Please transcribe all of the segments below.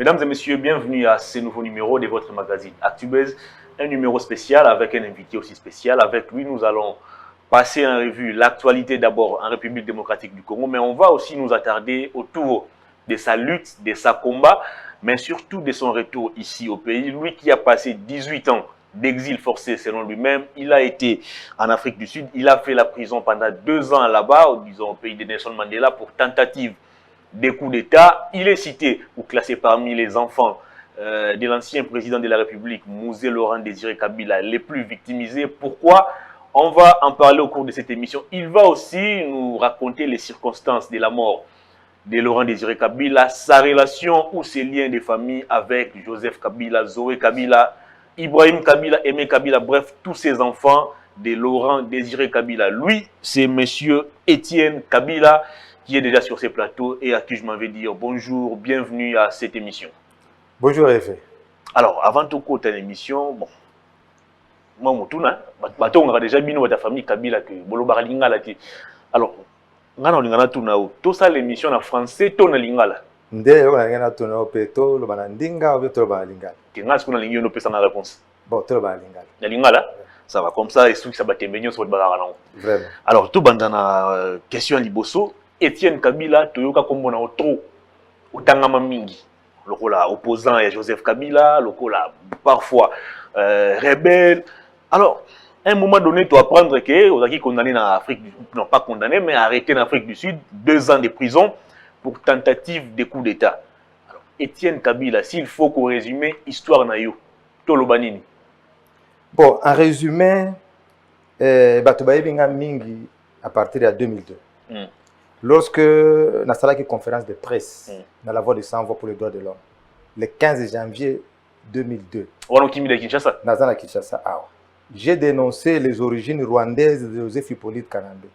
Mesdames et messieurs, bienvenue à ce nouveau numéro de votre magazine ActuBuzz, un numéro spécial avec un invité aussi spécial. Avec lui, nous allons passer en revue l'actualité d'abord en République démocratique du Congo, mais on va aussi nous attarder autour de sa lutte, de sa combat, mais surtout de son retour ici au pays. Lui qui a passé 18 ans d'exil forcé selon lui-même, il a été en Afrique du Sud, il a fait la prison pendant 2 ans là-bas, disons au pays de Nelson Mandela, pour tentative des coups d'État. Il est cité ou classé parmi les enfants de l'ancien président de la République, Mouzé Laurent Désiré Kabila, les plus victimisés. Pourquoi? On va en parler au cours de cette émission. Il va aussi nous raconter les circonstances de la mort de Laurent Désiré Kabila, sa relation ou ses liens de famille avec Joseph Kabila, Zoé Kabila, Ibrahim Kabila, Aimé Kabila, bref, tous ces enfants de Laurent Désiré Kabila. Lui, c'est monsieur Étienne Kabila, qui est déjà sur ces plateaux et à qui je m'en vais dire bonjour, bienvenue à cette émission. Bonjour, Effet. Alors, avant tout côté l'émission, bon, moi, on a déjà mis ta famille Kabila que Boloba Lingala. Alors, on a tout ça l'émission en français, ton Lingala. Ndé, on a tourné au péto, le banandinga, ou le banalingala. Tu as ce qu'on a ligné, on peut s'en réponse. Bon, tout le banalingala. La Lingala, ça va comme ça, et ça va t'aimer sur le bagarre. Vraiment. Alors, tout bandana question liboso. Étienne Kabila, Toyoka Kombona Otro, Otangama Mingi, le opposant à Joseph Kabila, le parfois rebelle. Alors, à un moment donné, tu apprendre que on a qui condamné en Afrique, non pas condamné, mais arrêté en Afrique du Sud, 2 ans de prison pour tentative de coup d'État. Alors, Étienne Kabila, s'il faut qu'on résume histoire nayo, Tolobanini. Bon, en résumé, Batubaye Binga Mingi à partir de 2002. Lorsque na salaki conférence de presse dans la voix de sans voix pour les droits de l'homme, le 15 janvier 2002, j'ai dénoncé les origines rwandaises de Joseph Hippolyte Kanambe.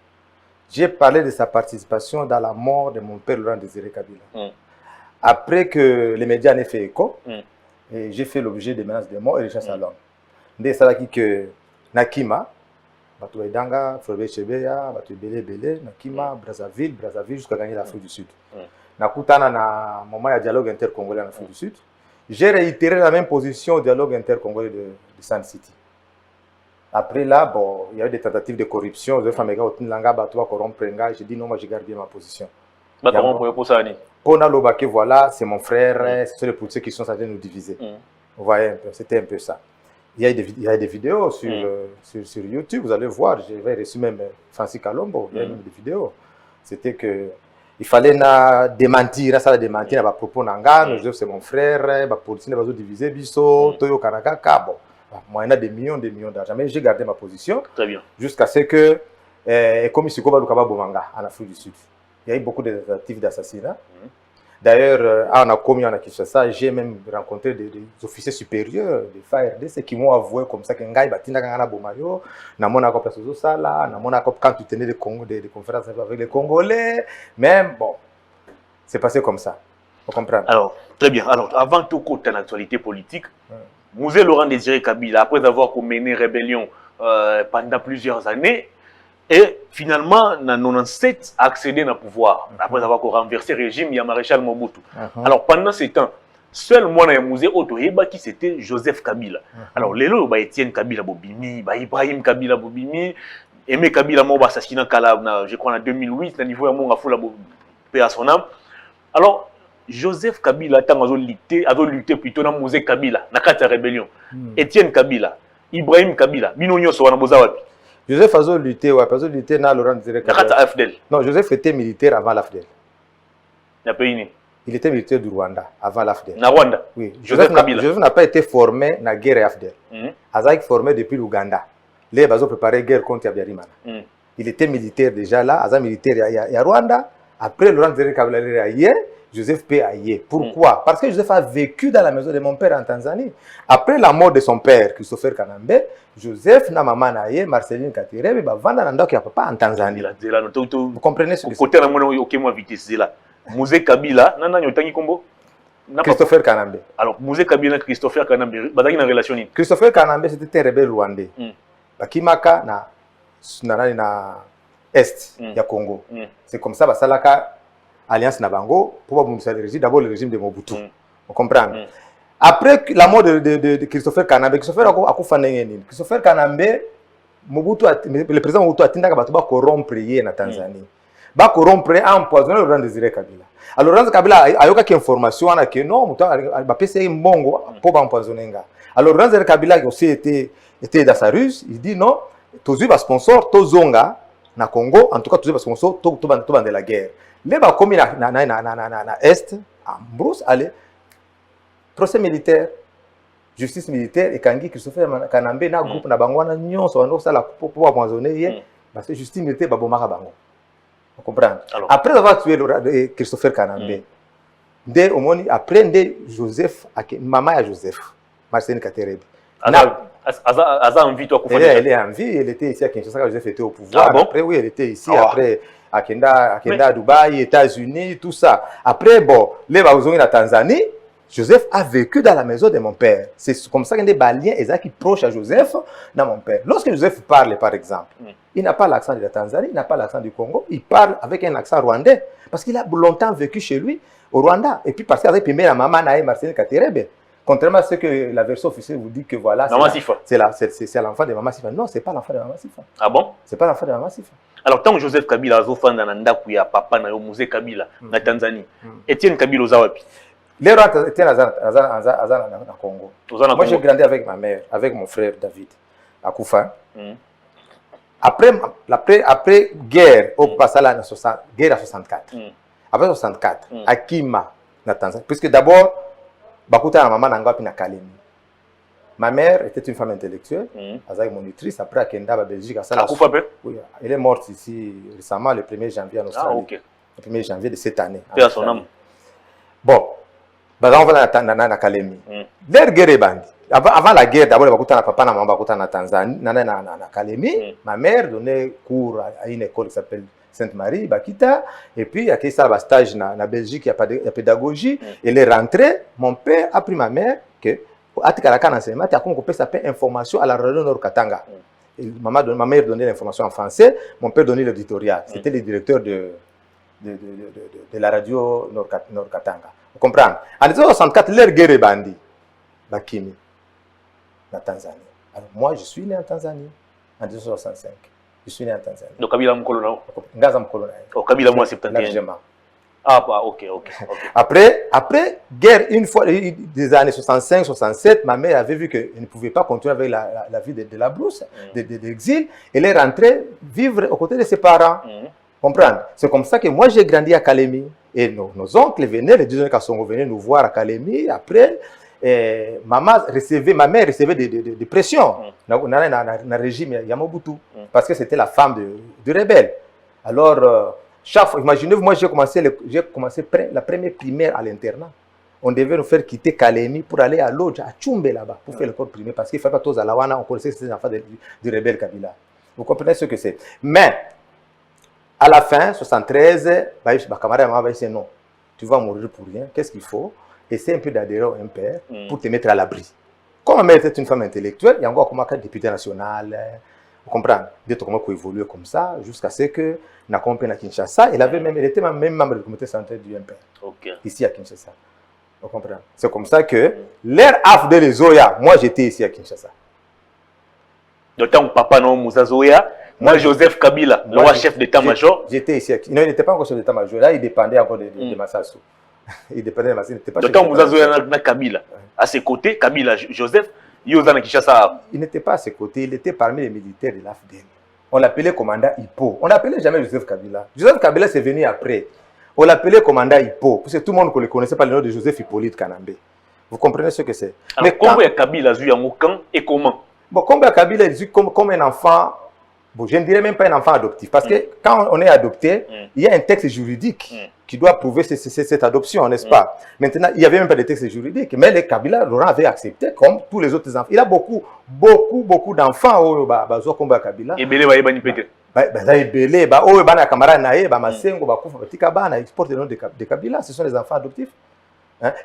J'ai parlé de sa participation dans la mort de mon père Laurent Désiré Kabila. Après que les médias n'aient fait écho, j'ai fait l'objet de menaces de mort et de chasse à l'homme. Dès salaki que Nakima, Batou Edanga, Florbe Chebeya, Batou Belé, Nakima, Brazzaville jusqu'à gagner l'Afrique du Sud. Nakutana na moment de dialogue intercongolais en Afrique du Sud. J'ai réitéré la même position au dialogue intercongolais de Sun City. Après là, bon, il y a eu des tentatives de corruption. J'ai dit non, moi j'ai gardé ma position. Pour Nalobake, voilà, c'est mon frère, c'est les policiers qui sont censés nous diviser. Vous voyez, c'était un peu ça. Il y a des vidéos sur YouTube, vous allez voir, j'avais reçu même Francis Kalombo, il y a même des vidéos. C'était que il fallait démentir, ça démentir à propos Nanga, c'est mon frère, les policiers ne vont pas diviser, Bisso, Toyo Kanaka, Kabo. Moi, il y a des millions d'argent, mais j'ai gardé ma position. Très bien. Jusqu'à ce que, comme ici, Koba Bomanga, en Afrique du Sud, il y a eu beaucoup de tentatives d'assassinat. D'ailleurs, on a commis en Kinshasa, j'ai même rencontré des officiers supérieurs des FARDC qui m'ont avoué comme ça que Ngai Batinda Kangana Bomayo, Namona Kopa Sala, Namona Kopa quand tu tenais des conférences avec les Congolais. Mais bon, c'est passé comme ça. Vous comprenez? Alors, très bien. Alors, avant tout côté de l'actualité politique, Mouzé Laurent Désiré Kabila, après avoir mené rébellion pendant plusieurs années, et finalement, en 1997, a accédé au pouvoir, après avoir renversé le régime, il y a Maréchal Mobutu. Alors, pendant ce temps, seul moi, Mouzé Otoheba, qui c'était Joseph Kabila. Alors, les lots, Étienne Kabila Bobimi, Ibrahim Kabila Bobimi, Aimé Kabila Moba assassinat je crois en 2008, au niveau de mon Afoula paix à son âme. Alors, Joseph Kabila a lutté plutôt dans Mouzé Kabila, dans la rébellion. Étienne Kabila, Ibrahim Kabila, Binonyo Sowana Bozawapi. Joseph a lutté, ouais, parce que lutté dans Laurent Désiré Kabila. Non, Joseph était militaire avant l'AFDEL. Il était militaire du Rwanda avant l'AFDEL. Na Rwanda. Oui. Joseph n'a pas été formé dans la guerre AFDEL. Il a été formé depuis l'Ouganda. Il a préparé la guerre contre Habyarimana. Il était militaire déjà là, il a militaire à Rwanda. Après Laurent Désiré Kabila est Joseph P. Aye. Pourquoi? Parce que Joseph a vécu dans la maison de mon père en Tanzanie. Après la mort de son père, Christopher Kanambe, Joseph, na maman Aye, Marceline Katirebe, vanda nando qui a papa en Tanzanie. Vous comprenez ce que c'est? Côté la mono ok moi vitesse là. Mouzé Kabila, nana nyotangi kombo. Christopher Kanambe. Alors Mouzé Kabila, Christopher Kanambe, badaki na relation ni. Christopher Kanambe c'était un rebelle rwandais. Bakimaka na est ya Congo. C'est comme ça basalaka alliance na bango pour pas le régime, d'abord le régime de Mobutu. Vous comprenez? Après la mort de Christopher Kanambe, Christopher Kanambe, le président Mobutu a tendance à corrompre na Tanzanie. Va corrompre, empoisonner Laurent Désiré Kabila. Alors Laurent Kabila a eu quelques informations que non, va passer un bongo pour empoisonner. Alors Laurent Désiré Kabila aussi était dans sa ruse, il dit non, tous les sponsors, tous zonga na Congo, en tout cas tous les sponsors, tous de la guerre. Les ba commis na est, en Brousse, allez, procès militaire, justice militaire et Kangi Christopher Kanambe na groupe na bango na nyonso wana ça la pour empoisonner parce que justice militaire ba bomaka bango. Vous comprenez? Après avoir tué Christopher Kanambe, dès au moins après Joseph maman à Joseph Marcel Katerebe. Aza envie toi elle est en vie, elle était ici à Kinshasa quand Joseph était au pouvoir. Après oui, elle était ici après à Kenda à Dubaï, États-Unis, tout ça. Après bon, les bazongi na Tanzanie. Joseph a vécu dans la maison de mon père. C'est comme ça qu'il y a des liens qui proches à Joseph dans mon père. Lorsque Joseph parle, par exemple, il n'a pas l'accent de la Tanzanie, il n'a pas l'accent du Congo, il parle avec un accent rwandais. Parce qu'il a longtemps vécu chez lui, au Rwanda. Et puis parce qu'il avait la maman Naï Marcel Katerebe. Contrairement à ce que la version officielle vous dit que voilà, c'est l'enfant de Maman Sifa. Non, ce n'est pas l'enfant de Maman Sifa. Ah bon? Ce n'est pas l'enfant de Maman Sifa. Alors, tant que Joseph Kabila a fait un kuya papa na musée Kabila na Tanzanie, Etienne Kabila ozawapi? Les rois étaient dans Congo. Moi, j'ai grandi avec ma mère, avec mon frère David, à Koufa. Après guerre, au passage à guerre à 64. Après 64, à Kima, na Tanzanie. Puisque d'abord, Bakuta na maman Nangapi na Kalemi. Ma mère était une femme intellectuelle, elle était monitrice. Après, à Kenda, à Belgique, à Koufa. Oui, elle est morte ici récemment, le 1er janvier en Australie. Le 1er janvier de cette année. Paix à son âme. Bon. On va na Kalemi. Leur guerre bandi. Avant la guerre, d'abord, na papa na maman na Tanzanie, na Kalemi. Ma mère donnait cours à une école qui s'appelle Sainte-Marie, Bakita. Et puis, il y a eu un stage na Belgique, il y a pédagogie. Elle est rentrée. Mon père a pris ma mère que à Tikalaka enseignement, il y a information à la radio Nord-Katanga. Ma mère donnait l'information en français, mon père donnait l'éditorial. C'était le directeur de la radio Nord-Katanga. Vous comprenez? En 1964, leur guerre est bandit. Bakimi, en Tanzanie. Alors moi, je suis né en Tanzanie en 1965. Je suis né en Tanzanie. Donc Kabila Mkolona. Ngaza Mkolona. Oh, Kabila moi 71. Largement. Ah bah ok. Après guerre, une fois des années 65-67, ma mère avait vu qu'elle ne pouvait pas continuer avec la vie de la brousse, de l'exil. Elle est rentrée vivre aux côtés de ses parents. Comprendre? C'est comme ça que moi j'ai grandi à Kalemi. Et nos oncles venaient, les deux oncles sont venus nous voir à Kalemi. Après, ma mère recevait des pressions dans le régime Yamobutu. Parce que c'était la femme de rebelle. Alors, imaginez-vous, moi j'ai commencé la première primaire à l'internat. On devait nous faire quitter Kalemi pour aller à Lodja, à Tchumbe là-bas, pour faire l'école primaire. Parce qu'il ne fallait pas tous à Lawana, on connaissait que c'était des enfants du rebelle Kabila. Vous comprenez ce que c'est? Mais, à la fin, 73, ma camarade m'a dit non, tu vas mourir pour rien, qu'est-ce qu'il faut? Essaye un peu d'adhérer au MPR pour te mettre à l'abri. Comme ma mère était une femme intellectuelle, il y a encore comme un député national, vous comprenez? Des trucs qui évoluaient comme ça, jusqu'à ce que, na compagnie à Kinshasa, elle était même membre du comité central du MPR, ici à Kinshasa. Vous comprenez? C'est comme ça que, l'air af de les Oya, moi j'étais ici à Kinshasa. D'autant que papa non Moussa Zoya, moi, Joseph Kabila, le roi chef d'état-major. J'étais ici. Non, il n'était pas encore chef d'état-major. Là, il dépendait encore de Massassou. Il dépendait de Massassou. D'autant que Moussa Zoya n'a Kabila. À ses côtés, Kabila, Joseph, Yozana Kishasa. Il n'était pas à ses côtés, il était parmi les militaires de l'AFDL. On l'appelait commandant Hippo. On n'appelait jamais Joseph Kabila. Joseph Kabila, c'est venu après. On l'appelait commandant Hippo. Parce que tout le monde ne le connaissait pas le nom de Joseph Hippolyte Kanambe. Vous comprenez ce que c'est? Mais comment Kabila a vu en camp et comment? Bon, combien Kabila est vu comme un enfant. Bon, je ne dirais même pas un enfant adoptif, parce que quand on est adopté, il y a un texte juridique qui doit prouver cette adoption, n'est-ce pas? Maintenant, il n'y avait même pas de texte juridique, mais le Kabila, Laurent avait accepté comme tous les autres enfants. Il a beaucoup d'enfants au Kabila. Et Belé va y bani pété. Belé, au bana camarade naé, masengo, bakufa, batika bana, ils portent le nom de Kabila, ce sont les enfants adoptifs.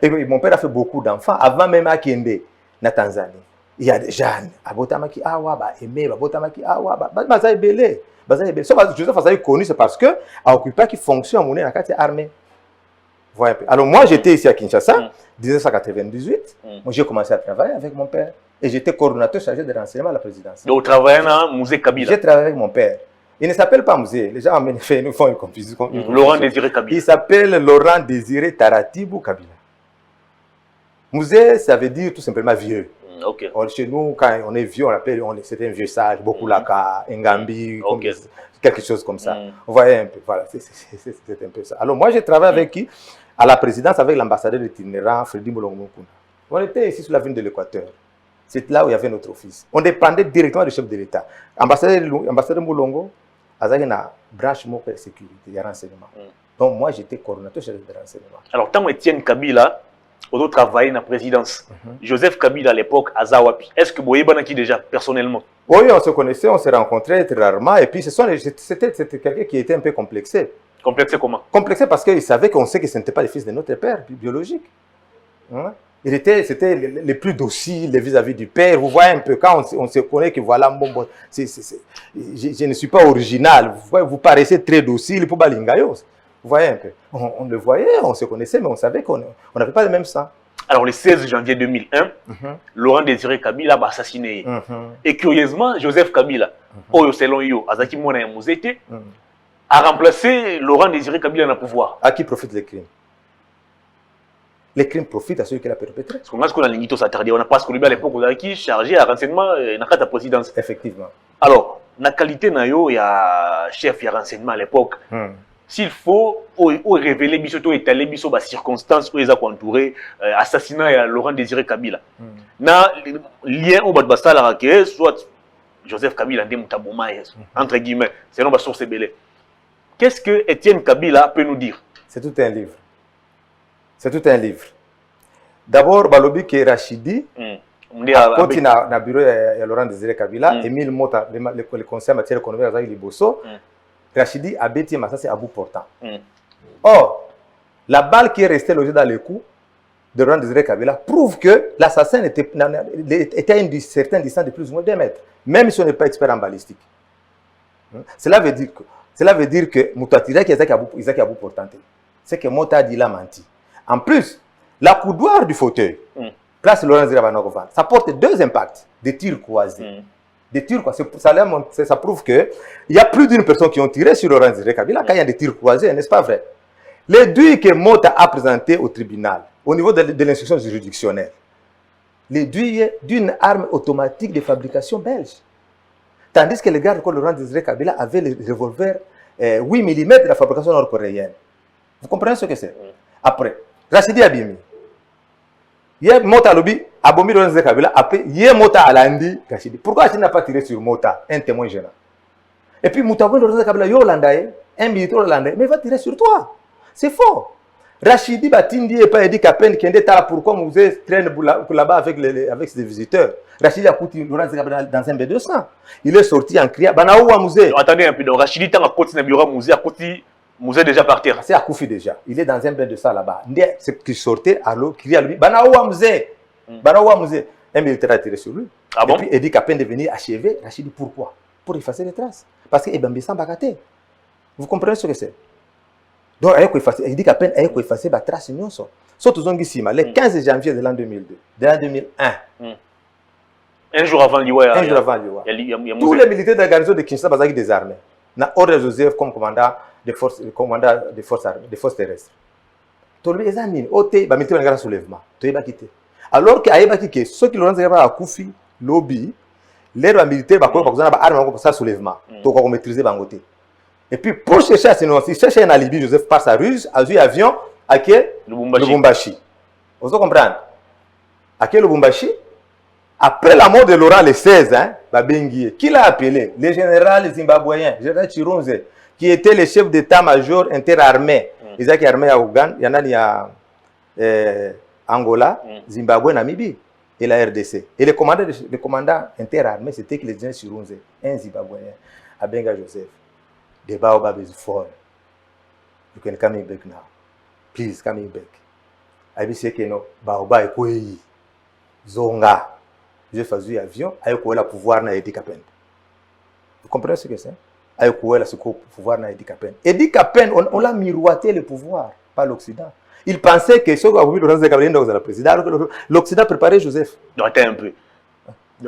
Et mon père a fait beaucoup d'enfants avant même à Kende, na Tanzanie. Il y a des jeunes, Abotamaki Awa, Aimé, Abotamaki Awa, Bazaï Belé. Joseph Azaï connu, c'est parce que a occupé qui fonctionne à mon dans la armée. Voyez un peu. Alors moi, j'étais ici à Kinshasa, 1998. Moi, j'ai commencé à travailler avec mon père. Et j'étais coordonnateur chargé de renseignement à la présidence. Donc, vous travaillez dans Musée Kabila. J'ai travaillé avec mon père. Il ne s'appelle pas Musée. Les gens nous font une confusion. Laurent Désiré Kabila. Il s'appelle Laurent Désiré Taratibou Kabila. Musée, ça veut dire tout simplement vieux. Okay. Chez nous, quand on est vieux, on appelle, c'était un vieux sage, beaucoup laka, Ngambi, quelque chose comme ça. Vous voyez un peu, voilà, c'est un peu ça. Alors moi, j'ai travaillé avec qui? À la présidence, avec l'ambassadeur itinérant, Freddy Moulongo. On était ici sur la ville de l'Équateur. C'est là où il y avait notre office. On dépendait directement du chef de l'État. Ambassadeur Moulongo, il y a une branche de sécurité, et renseignement. Donc moi, j'étais coordonnateur chef de renseignement. Alors, tant Étienne Kabila, on a travaillé dans la présidence. Joseph Kabila à l'époque, à Zawapi. Est-ce que vous voyez qui déjà personnellement? Oui, on se connaissait, on s'est rencontrés très rarement. Et puis, c'était quelqu'un qui était un peu complexé. Complexé comment? Complexé parce qu'il savait qu'on sait que ce n'était pas le fils de notre père biologique. Hein? C'était les plus dociles vis-à-vis du père. Vous voyez un peu, quand on se connaît que voilà, bon, je ne suis pas original. Vous paraissez très docile pour Balingayos. Vous voyez un peu. On le voyait, on se connaissait, mais on savait qu'on n'avait pas le même sang. Alors, le 16 janvier 2001, Laurent Désiré Kabila a assassiné. Et curieusement, Joseph Kabila, selon yo, Azaki Mona Mouzete, a remplacé Laurent Désiré Kabila dans le pouvoir. À qui profitent les crimes? Les crimes profitent à celui qui l'a perpétré. Parce qu'on a ce qu'on a l'ingito s'attarder. On a pas ce qu'on a à l'époque, on a qui chargé à renseignement dans la présidence. Effectivement. Alors, la qualité, il y a chef de renseignement à l'époque. S'il faut révéler biso étaler biso bas circonstances où ils ont entouré assassinat de Laurent Désiré Kabila. Na lien au bas basta la raquette soit Joseph Kabila ndé mutaboma entre guillemets selon ma source belé. Qu'est-ce que Étienne Kabila peut nous dire? C'est tout un livre. C'est tout un livre. D'abord balobi ke Rachidi côté na bureau ya Laurent Désiré Kabila Émile Mota le conseil en matière économique avec Liboso. Rachidi a bêti, mais ça c'est à bout portant. Or, la balle qui est restée logée dans le cou de Laurent Désiré Kabila prouve que l'assassin était à une certaine distance de plus ou moins 2 mètres, même si on n'est pas expert en balistique. Cela veut dire que Moutouatira qui est à bout portant, c'est que Mota a dit il a menti. En plus, la coudoir du fauteuil, place Laurent Désiré Kabila, ça porte 2 impacts de tirs croisés. Des tirs, ça prouve qu'il y a plus d'une personne qui ont tiré sur Laurent Désiré Kabila quand il y a des tirs croisés, n'est-ce pas vrai? Les douilles que Mota a présentées au tribunal, au niveau de l'instruction juridictionnelle, les douilles d'une arme automatique de fabrication belge. Tandis que les gars de Laurent Désiré Kabila avaient les revolvers 8 mm de la fabrication nord-coréenne. Vous comprenez ce que c'est? Après, Rachidi Abimi. Hier, Mota Lobi, Abomi Laurent Désiré Kabila, après, hier, Mota Alandi, Rachidi. Pourquoi Rachidi n'a pas tiré sur Mota, un témoin gênant? Et puis, Moutaboui Laurent Désiré Kabila, Yolandaï, un militaire hollandais, mais il va tirer sur toi. C'est faux. Rachidi Batindi et pas Edi Kapen qui est là pourquoi vous traîne là-bas avec ses visiteurs. Rachidi a coûté Laurent Désiré Kabila dans un B200. Il est sorti en criant, Banaoua Mouzé. Attendez un peu, donc Rachidi t'a côté dans le bureau Mouzé, à côté. Mouzé déjà par terre. C'est à Koufi déjà. Il est dans un bain de ça là-bas. C'est qui sortait à l'eau, criait à lui, Banaoua Mouzé. Banaoua Mouzé. Un militaire a tiré sur lui. Ah bon? Et puis Edi Kapen de venir achever. Rachidi, pourquoi? Pour effacer les traces. Parce que Ebambi sans bagaté. Vous comprenez ce que c'est? Donc, Edi Kapen a effacé les traces. Le 15 janvier de l'an 2002, de l'an 2001. Un jour avant l'Iwa. Un jour avant l'Iwa. Tous les militaires de la garnison de Kinshasa sont désarmés. Na ordre Joseph comme commandant des forces terrestres. Tolbi ezanini ote ba militaire ngara soulèvement. Toyeba kité. Alors que ayeba kité ceux qui l'ont zéba akufi lobby les militaires ba ko ba arme pour ça soulèvement. To ko maîtriser bangoté. Et puis pour chercher à s'énoncer, chercher un alibi Joseph par sa ruse, a eu avion à Lubumbashi. Vous comprenez? À Lubumbashi. Après la mort de Laurent le 16, qui l'a appelé? Le général zimbabwéen, le général Chirunze, qui était le chef d'état-major interarmé. Ils ont armé à Ouganda, il y en a Angola, Zimbabwe, Namibie et la RDC. Et le commandant interarmé, c'était que le général Chirunze, un zimbabwéen, à Benga Joseph. The baobab is falling. You can come back now. Please come back. I say que no, baobab est quoi? Zonga. J'ai fait un avion, avec le pouvoir na Edi Kapen. Vous comprenez ce que c'est? Avec le pouvoir na Edi Kapen. Edi Kapen, on l'a miroité le pouvoir par l'Occident. Il pensait que ce qu'on a voulu Laurent Kabila dans le président, alors que l'Occident préparait Joseph. Donc, attends un peu.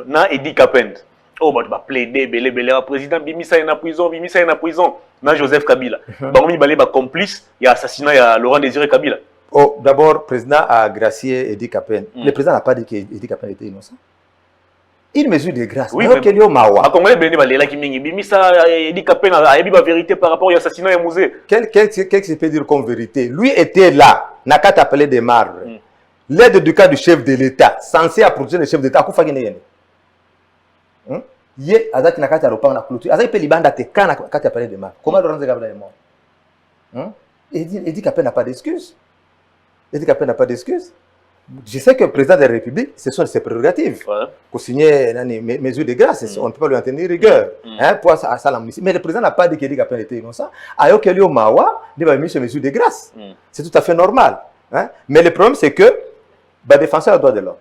Na Edi Kapend. Oh, bah, tu vas plaider, belé, président, Bimisa est en prison, Bimisa est en prison. Na Joseph Kabila. Bah, il y a complice, il y a assassinat, il y a Laurent Désiré Kabila. Oh, d'abord, le président a gracié Edi Kapend. Le président n'a pas dit qu'Edi Kapend était innocent. Une mesure de grâce. Oui, mais Congolais, Bimisa Edi Kapend a dit la vérité par rapport à l'assassinat de Mouzé. Qu'est-ce que ça peut dire comme vérité? Lui était là, n'a qu'à t'appeler des marbres. L'aide du cas du chef de l'État, censé approcher le chef d'État, à quoi fait Yé, Azaki n'a qu'à t'appeler la clôture. Azaki peut libanda te quand n'a qu'à t'appeler des marbres. Comment Laurent Kabila est mort? Edi Kapend n'a pas d'excuse. Edi Kapend n'a pas d'excuse. Je sais que le président de la République, ce sont ses prérogatives. Pour signer une mesure de grâce, on ne peut pas lui en tenir rigueur. Mais le président n'a pas dit qu'Edi Kapend était innocent. Ayo Kelio Mawa, il a mis une mesure de grâce. C'est tout à fait normal. Mais le problème, c'est que le défenseur des droits de l'homme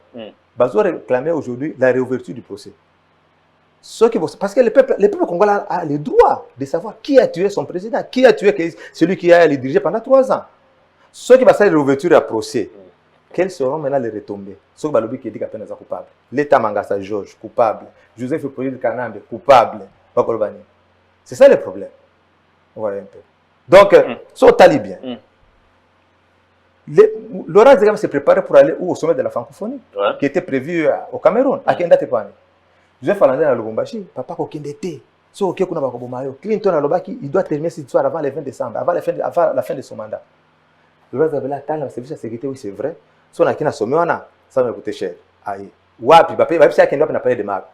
doit réclamer aujourd'hui la réouverture du procès. Parce que le peuple congolais a le droit de savoir qui a tué son président, qui a tué celui qui a le dirigé pendant 3 ans. Ceux qui vont faire la réouverture du procès, quelles seront maintenant les retombées? Ceux qui vont dire qu'Edi Kapend est coupable. L'État Mangasa Georges, coupable. Joseph Hippolyte Kanambe, coupable. C'est ça le problème. Voilà un peu. Donc, sur Talibien, Laurent Kabila s'est préparé pour aller au sommet de la francophonie, qui était prévu au Cameroun, à Kenda Tepani. Joseph Falandé à Lubumbashi, papa Kokendete. So, Clinton à Lobaki, il doit terminer cette histoire avant le 20 décembre, avant la fin de son mandat. Laurent Kabila a le service de sécurité, oui, c'est vrai. Si on a un sommet, ça va coûter cher.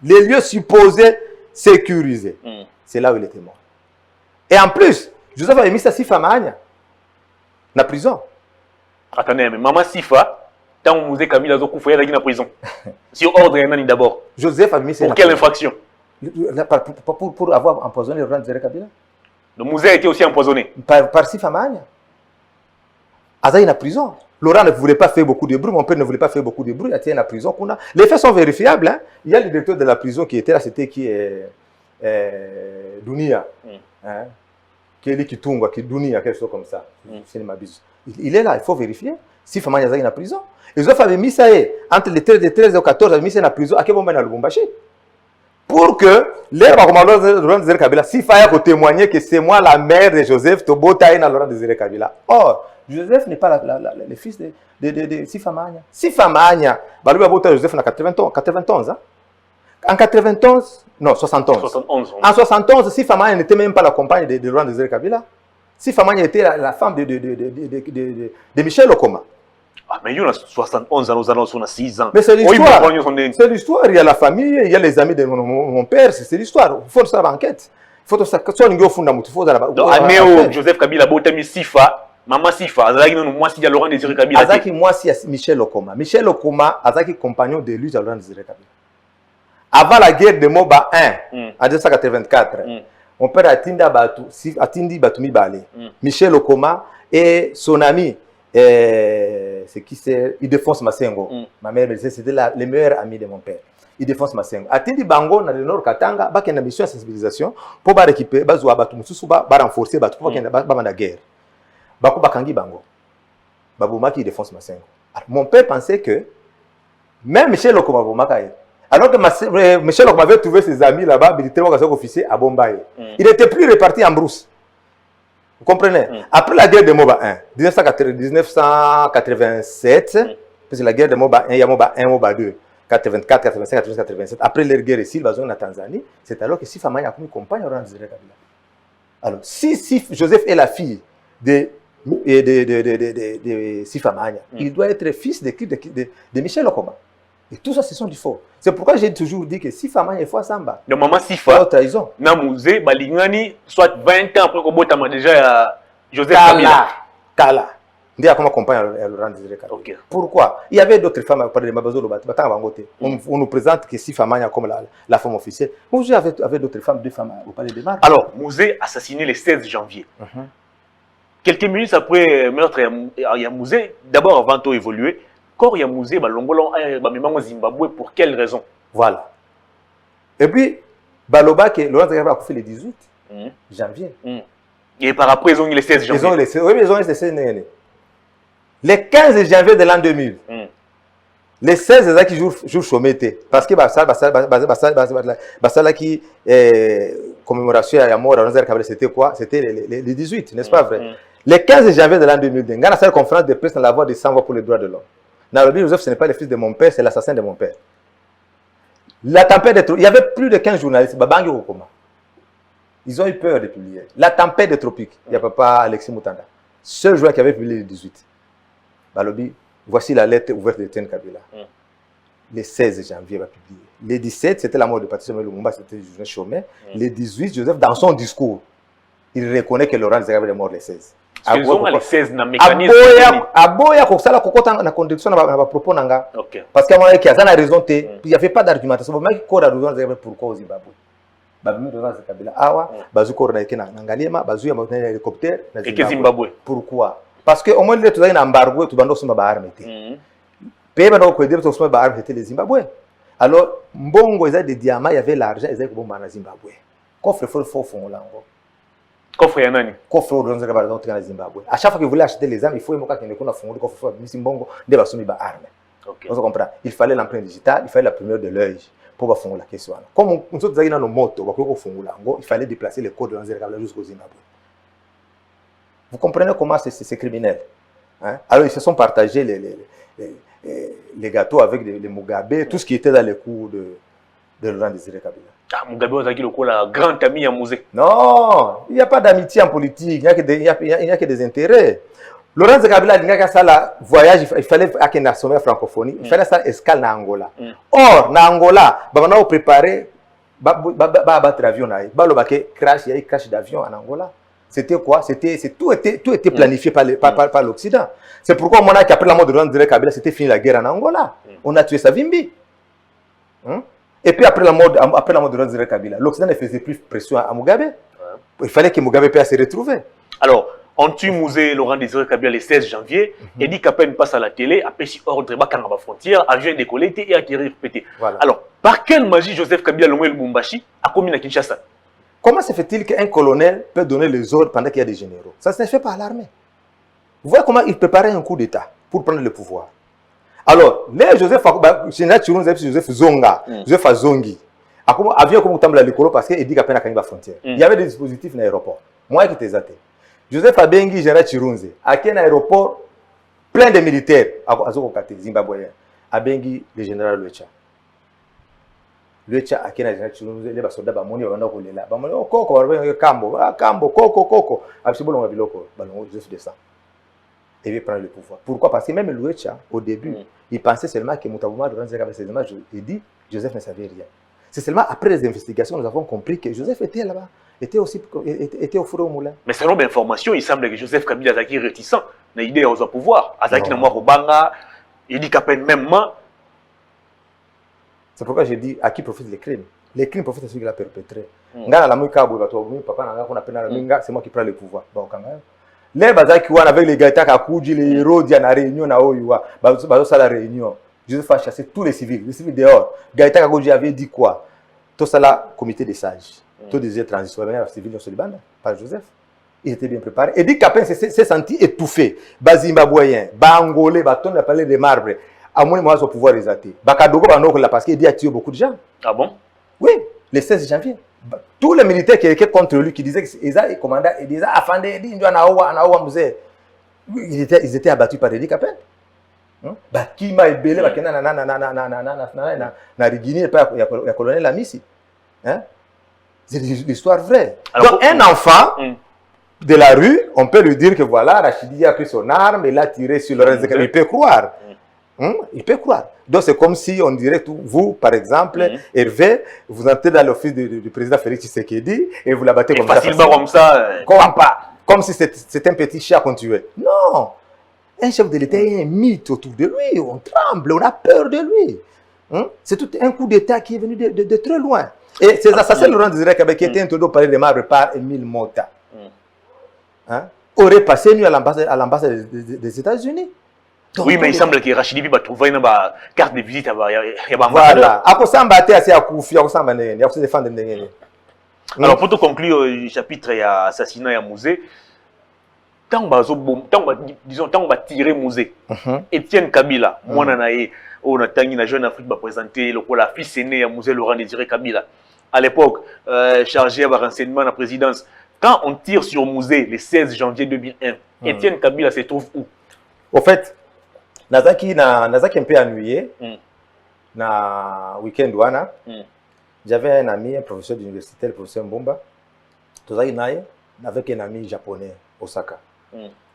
Les lieux supposés sécurisés, c'est là où il était mort. Et en plus, Joseph a mis sa Sifa Mahania, dans la prison. Attendez, mais Maman Sifa, tant que Mouzé Kabila a Zokoufouya dans la prison. Sur ordre, d'abord. Joseph a mis sa. Pour quelle infraction? Pour avoir empoisonné Laurent Désiré Kabila. Le Mouzé a été aussi empoisonné. Par Sifa Mahania. Azaï est en prison. Laurent ne voulait pas faire beaucoup de bruit, mon père ne voulait pas faire beaucoup de bruit, il était en prison. Les faits sont vérifiables. Hein. Il y a le directeur de la prison qui était là, c'était qui est Dunia. Kelly Kitunga, Dunia, quelque chose comme ça. Il est là, il faut vérifier. Si Famani Azaï est en prison. Ils ont mis ça entre les 13 et le 14, ils ont mis ça en prison à quel moment dans le Lubumbashi. Pour que l'air de Laurent Désiré Kabila, si Faya peut témoigner que c'est moi la mère de Joseph Tobota et Laurent Désiré Kabila. Or, Joseph n'est pas le fils de Sifa Mahania. Sifa Mahania, Joseph en 91. Hein? En 91, non, 71. 71 en 71, Sifa Mahania n'était même pas la compagne de Laurent Désiré Kabila. Sifa Mahania était la femme de Michel Okoma. Ah, mais il y a 71 ans, nous allons sur 6 ans. Mais c'est l'histoire. C'est l'histoire. Il y a la famille, il y a les amis de mon père, c'est l'histoire. Il faut faire l'enquête. Il faut que ça soit un fondamental. Donc, Joseph Kabila, Botami Sifa. Maman Sifa, Azaki non moi si Laurent Désiré Kabila. Azaki moi si Michel Okoma. Michel Okoma, Azaki compagnon de lui Laurent Désiré Kabila. Avant la guerre de Moba 1 en 1984, mon père Atindi Batumi Bale. Michel Okoma et son ami c'est qui c'est Ildefonse Masengo. Ma mère me disait c'était les meilleurs amis de mon père. Ildefonse Masengo. Atindi Bango dans le nord Katanga, ba une mission de sensibilisation pour ba récupérer ba zo batu mususu ba renforcer batu pour ba na guerre. Bako Bakangi Bango. Babouma qui défonce Masengo. Mon père pensait que même Michel Okoma Bomakaye, alors que Michel Okoma avait trouvé ses amis là-bas, militaires officiers à Bombaye. Il n'était plus réparti en brousse. Vous comprenez? Après la guerre de Moba 1, 1987, parce que la guerre de Moba 1, il y a Moba 1, Moba 2, 84, 85, 86, 87. Après leur guerre ici, l'invasion en Tanzanie, c'est alors que Sifa Mahania a comme compagne Laurent Désiré Kabila. Alors, si Joseph est la fille de Sifa Mahania, il doit être fils de Michel Okoma. Et tout ça, ce sont du faux. C'est pourquoi j'ai toujours dit que Sifa Mahania est fois Samba. De maman Sifa, trahison. Namouzé, Balingani, soit 20 ans après que Botama déjà Joseph Kabila. Kala. Ndiye comment compagne Laurent Désiré Kabila. Pourquoi? Il y avait d'autres femmes à parler de Mabazo Lobat. On nous présente que Sifa Mahania comme la femme officielle. Mouzé avait d'autres femmes, 2 femmes au palais de Mar. Alors, Mouzé assassiné le 16 janvier. Quelques minutes après meurtre, il y a Mouzé, d'abord avant tout évoluer, quand il y a Mouzé, Balongolo, Zimbabwe, pour quelle raison? Voilà. Et puis, Baloba, que Laurent Désiré a fait le 18 janvier. Et par après, ils ont eu le 16 janvier. Oui, ils ont eu le 16 janvier. Le 15 janvier de l'an 2000. Les 16 ans qui jour chômé parce que qui commémoration à la mort c'était quoi? C'était le 18, n'est-ce pas vrai? Le 15 janvier de l'an 2002, il y a une conférence de presse dans la voix de 100 voix pour les droits de l'homme. Nalobi Joseph, ce n'est pas le fils de mon père, c'est l'assassin de mon père. La tempête de tropiques, il y avait plus de 15 journalistes. Babangi Okoma. Ils ont eu peur de publier. La tempête des tropiques, il n'y a pas Alexis Moutanda. Seul joueur qui avait publié le 18. Balobi, voici la lettre ouverte de Etienne Kabila. Le 16 janvier, il va publier. Le 17, c'était la mort de Patrice Lumumba, c'était Joseph Chomé. Le 18, Joseph, dans son discours, il reconnaît que Laurent Désiré est mort le 16. Ils ont les 16 dans le mécanisme. Aboya, ça la cocotte en condition à propos nanga. Parce qu'à moi, il y a raison, il n'y avait pas d'argumentation. Mais il y a raison pourquoi au Zimbabwe. Et que Zimbabwe. Pourquoi? Parce qu'au moins, il y a un embargo, tout le monde a armé. Pays c'était les Zimbabwe. Alors, Mbongo, il y a des diamants, il y avait l'argent, il y avait des Zimbabwe. Coffre fort fond là. Coffre Yanani. Coffre au Zimbabwe. À chaque fois que vous voulez acheter les armes, il faut que vous fond le coffre Mbongo, des armes. On se comprend. Il fallait l'empreinte digitale, il fallait la première de l'œil pour faire la question. Comme nous sommes dans nos motos, il fallait déplacer les codes de l'Anzerkabila jusqu'au Zimbabwe. Vous comprenez comment c'est criminel. Hein? Alors ils se sont partagés les gâteaux avec les Mugabe, tout ce qui était dans les cours de Laurent Désiré Kabila. Ah, Mugabe est la grande amie à Mouzé. Non, il n'y a pas d'amitié en politique, il n'y a que des intérêts. Laurent Kabila a dit que voyage, il fallait qu'il y ait une francophonie, il fallait faire escale en Angola. Or, en Angola, on a préparé battre l'avion, il y a eu crash d'avion en Angola. C'était quoi? Tout était planifié par l'Occident. C'est pourquoi on a dit qu'après la mort de Laurent Désiré Kabila, c'était fini la guerre en Angola. On a tué Savimbi. Et puis après la mort de Laurent Désiré Kabila, l'Occident ne faisait plus pression à Mugabe. Il fallait que Mugabe puisse se retrouver. Alors, on tue Mouzé Laurent Désiré Kabila le 16 janvier, et dit qu'après passe à la télé, après si ordre à la frontière, avion décollé et atterri pété. Alors, par quelle magie Joseph Kabila Lomé Lubumbashi a commis à Kinshasa? Comment se fait-il qu'un colonel peut donner les ordres pendant qu'il y a des généraux? Ça ne se fait pas à l'armée. Vous voyez comment il préparait un coup d'État pour prendre le pouvoir. Alors, les général Chirunze, Joseph Zonga, Joseph Azongi, avion comme Tambla Likolo parce qu'il dit qu'à peine à la frontière. Il y avait des dispositifs dans l'aéroport. Moi qui étais athée. Joseph Abengi, général Chirunze, à un aéroport plein de militaires, à Zokokate, Zimbabwe. Abengi, le général Luecha. Luecha, à général Chirunze, les soldats, Bamoni, Bamoni, Bamoni, Koko, Kambo, Koko, Absolument, Joseph descend. Et il prend le pouvoir. Pourquoi? Parce que même Luecha, au début, il pensait seulement que Moutabouma, durant ces images, il dit Joseph ne savait rien. C'est seulement après les investigations que nous avons compris que Joseph était là-bas, était au four au moulin. Mais selon l'information, il semble que Joseph Kabila est réticent. Il a l'idée au pouvoir. Azaki n'a pas Obanga, il dit qu'à peine même moi. C'est pourquoi j'ai dit à qui profitent les crimes. Les crimes profitent à celui qui l'a perpétré. C'est moi qui prends le pouvoir. Les bazaki wana avec les gaïtas kakuji les héros di na réunion na oyua bazo sala réunion Joseph a chassé tous les civils dehors. Gaïta kakuji avait dit quoi? Tout ça là comité des sages tout des transitions les civils sur le bande par Joseph. Il était bien préparé et dit qu'après s'est senti étouffé. Zimbabwéen, Angolais, baton a parlé des marbres. À mon moment au pouvoir résaté. Bakadogo banoko là parce qu'il dit a tué beaucoup de gens. Ah bon? Oui, le 16 janvier. Tous les militaires qui étaient contre lui, qui disaient qu'ils commandant, ils disaient ils étaient abattus par Edi Kapel. Qui m'a ébélé, le colonel Amissi. C'est l'histoire vraie. Donc, un enfant de la rue, on peut lui dire que voilà, Rachidi a pris son arme, il a tiré sur le reste. Il peut croire. Il peut croire. Donc c'est comme si on dirait, vous par exemple, Hervé, vous entrez dans l'office du président Félix Tshisekedi et vous la battez comme ça. Comme si c'était un petit chat qu'on tuait. Non. Un chef de l'État est un mythe autour de lui. On tremble, on a peur de lui. C'est tout un coup d'État qui est venu de très loin. Et ces assassins Laurent Désiré Kabila qui étaient introduits au palais des Marbres par Émile Mota auraient passé nuit à l'ambassade des États-Unis. Oui, mais il semble que Rachidi va trouver une carte de visite. Voilà. Alors, pour te conclure le chapitre assassinat à Mouzé, disons, tant qu'on va tirer musée. Étienne Kabila, moi, on a tangi la Jeune Afrique va présenter la fils aîné à musée Laurent Désiré Kabila. À l'époque, chargé à renseignement à la présidence. Quand on tire sur musée le 16 janvier 2001, Étienne Kabila se trouve où? Au fait, Nazaki un peu ennuyé. Na week-end wana, j'avais un ami, un professeur d'université, le professeur Mbomba. Avec un ami japonais, Osaka.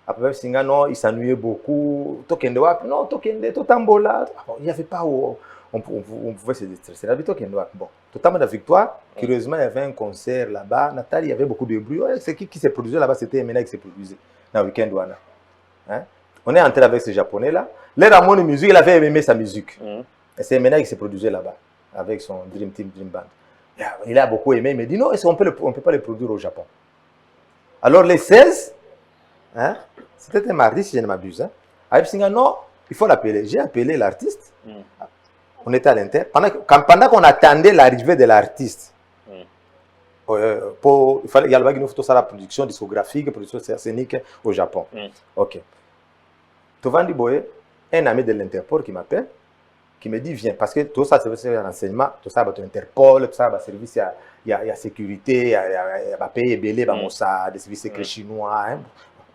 Après, non, il s'ennuyait beaucoup. Tokende wap, non, Tokende, Totambola. Il n'y avait pas où on pouvait se déstresser. La victoire, bon, totalement la victoire. Curieusement, il y avait un concert là-bas. Nathalie, il y avait beaucoup de bruit. Ouais, c'est qui s'est produit là-bas? C'était Emena qui s'est produit dans le week-end wana. Hein? On est entré avec ce japonais-là. L'air à mon musique, il avait aimé sa musique. Et c'est Emena qui s'est produit là-bas avec son Dream Team, Dream Band. Il a beaucoup aimé. Il m'a dit non, on ne peut pas le produire au Japon. Alors les 16, hein, c'était un mardi si je ne m'abuse. Hein, non, il faut l'appeler. J'ai appelé l'artiste. On était à l'intérieur. Pendant qu'on attendait l'arrivée de l'artiste, il fallait y avoir la production discographique, production scénique au Japon. Ok. Tovandi Boye, un ami de l'Interpol qui m'appelle, qui me dit viens, parce que tout ça c'est un renseignement, tout ça c'est l'Interpol, tout ça c'est service, il y a sécurité, il y a pays belé, des services secrets chinois, hein.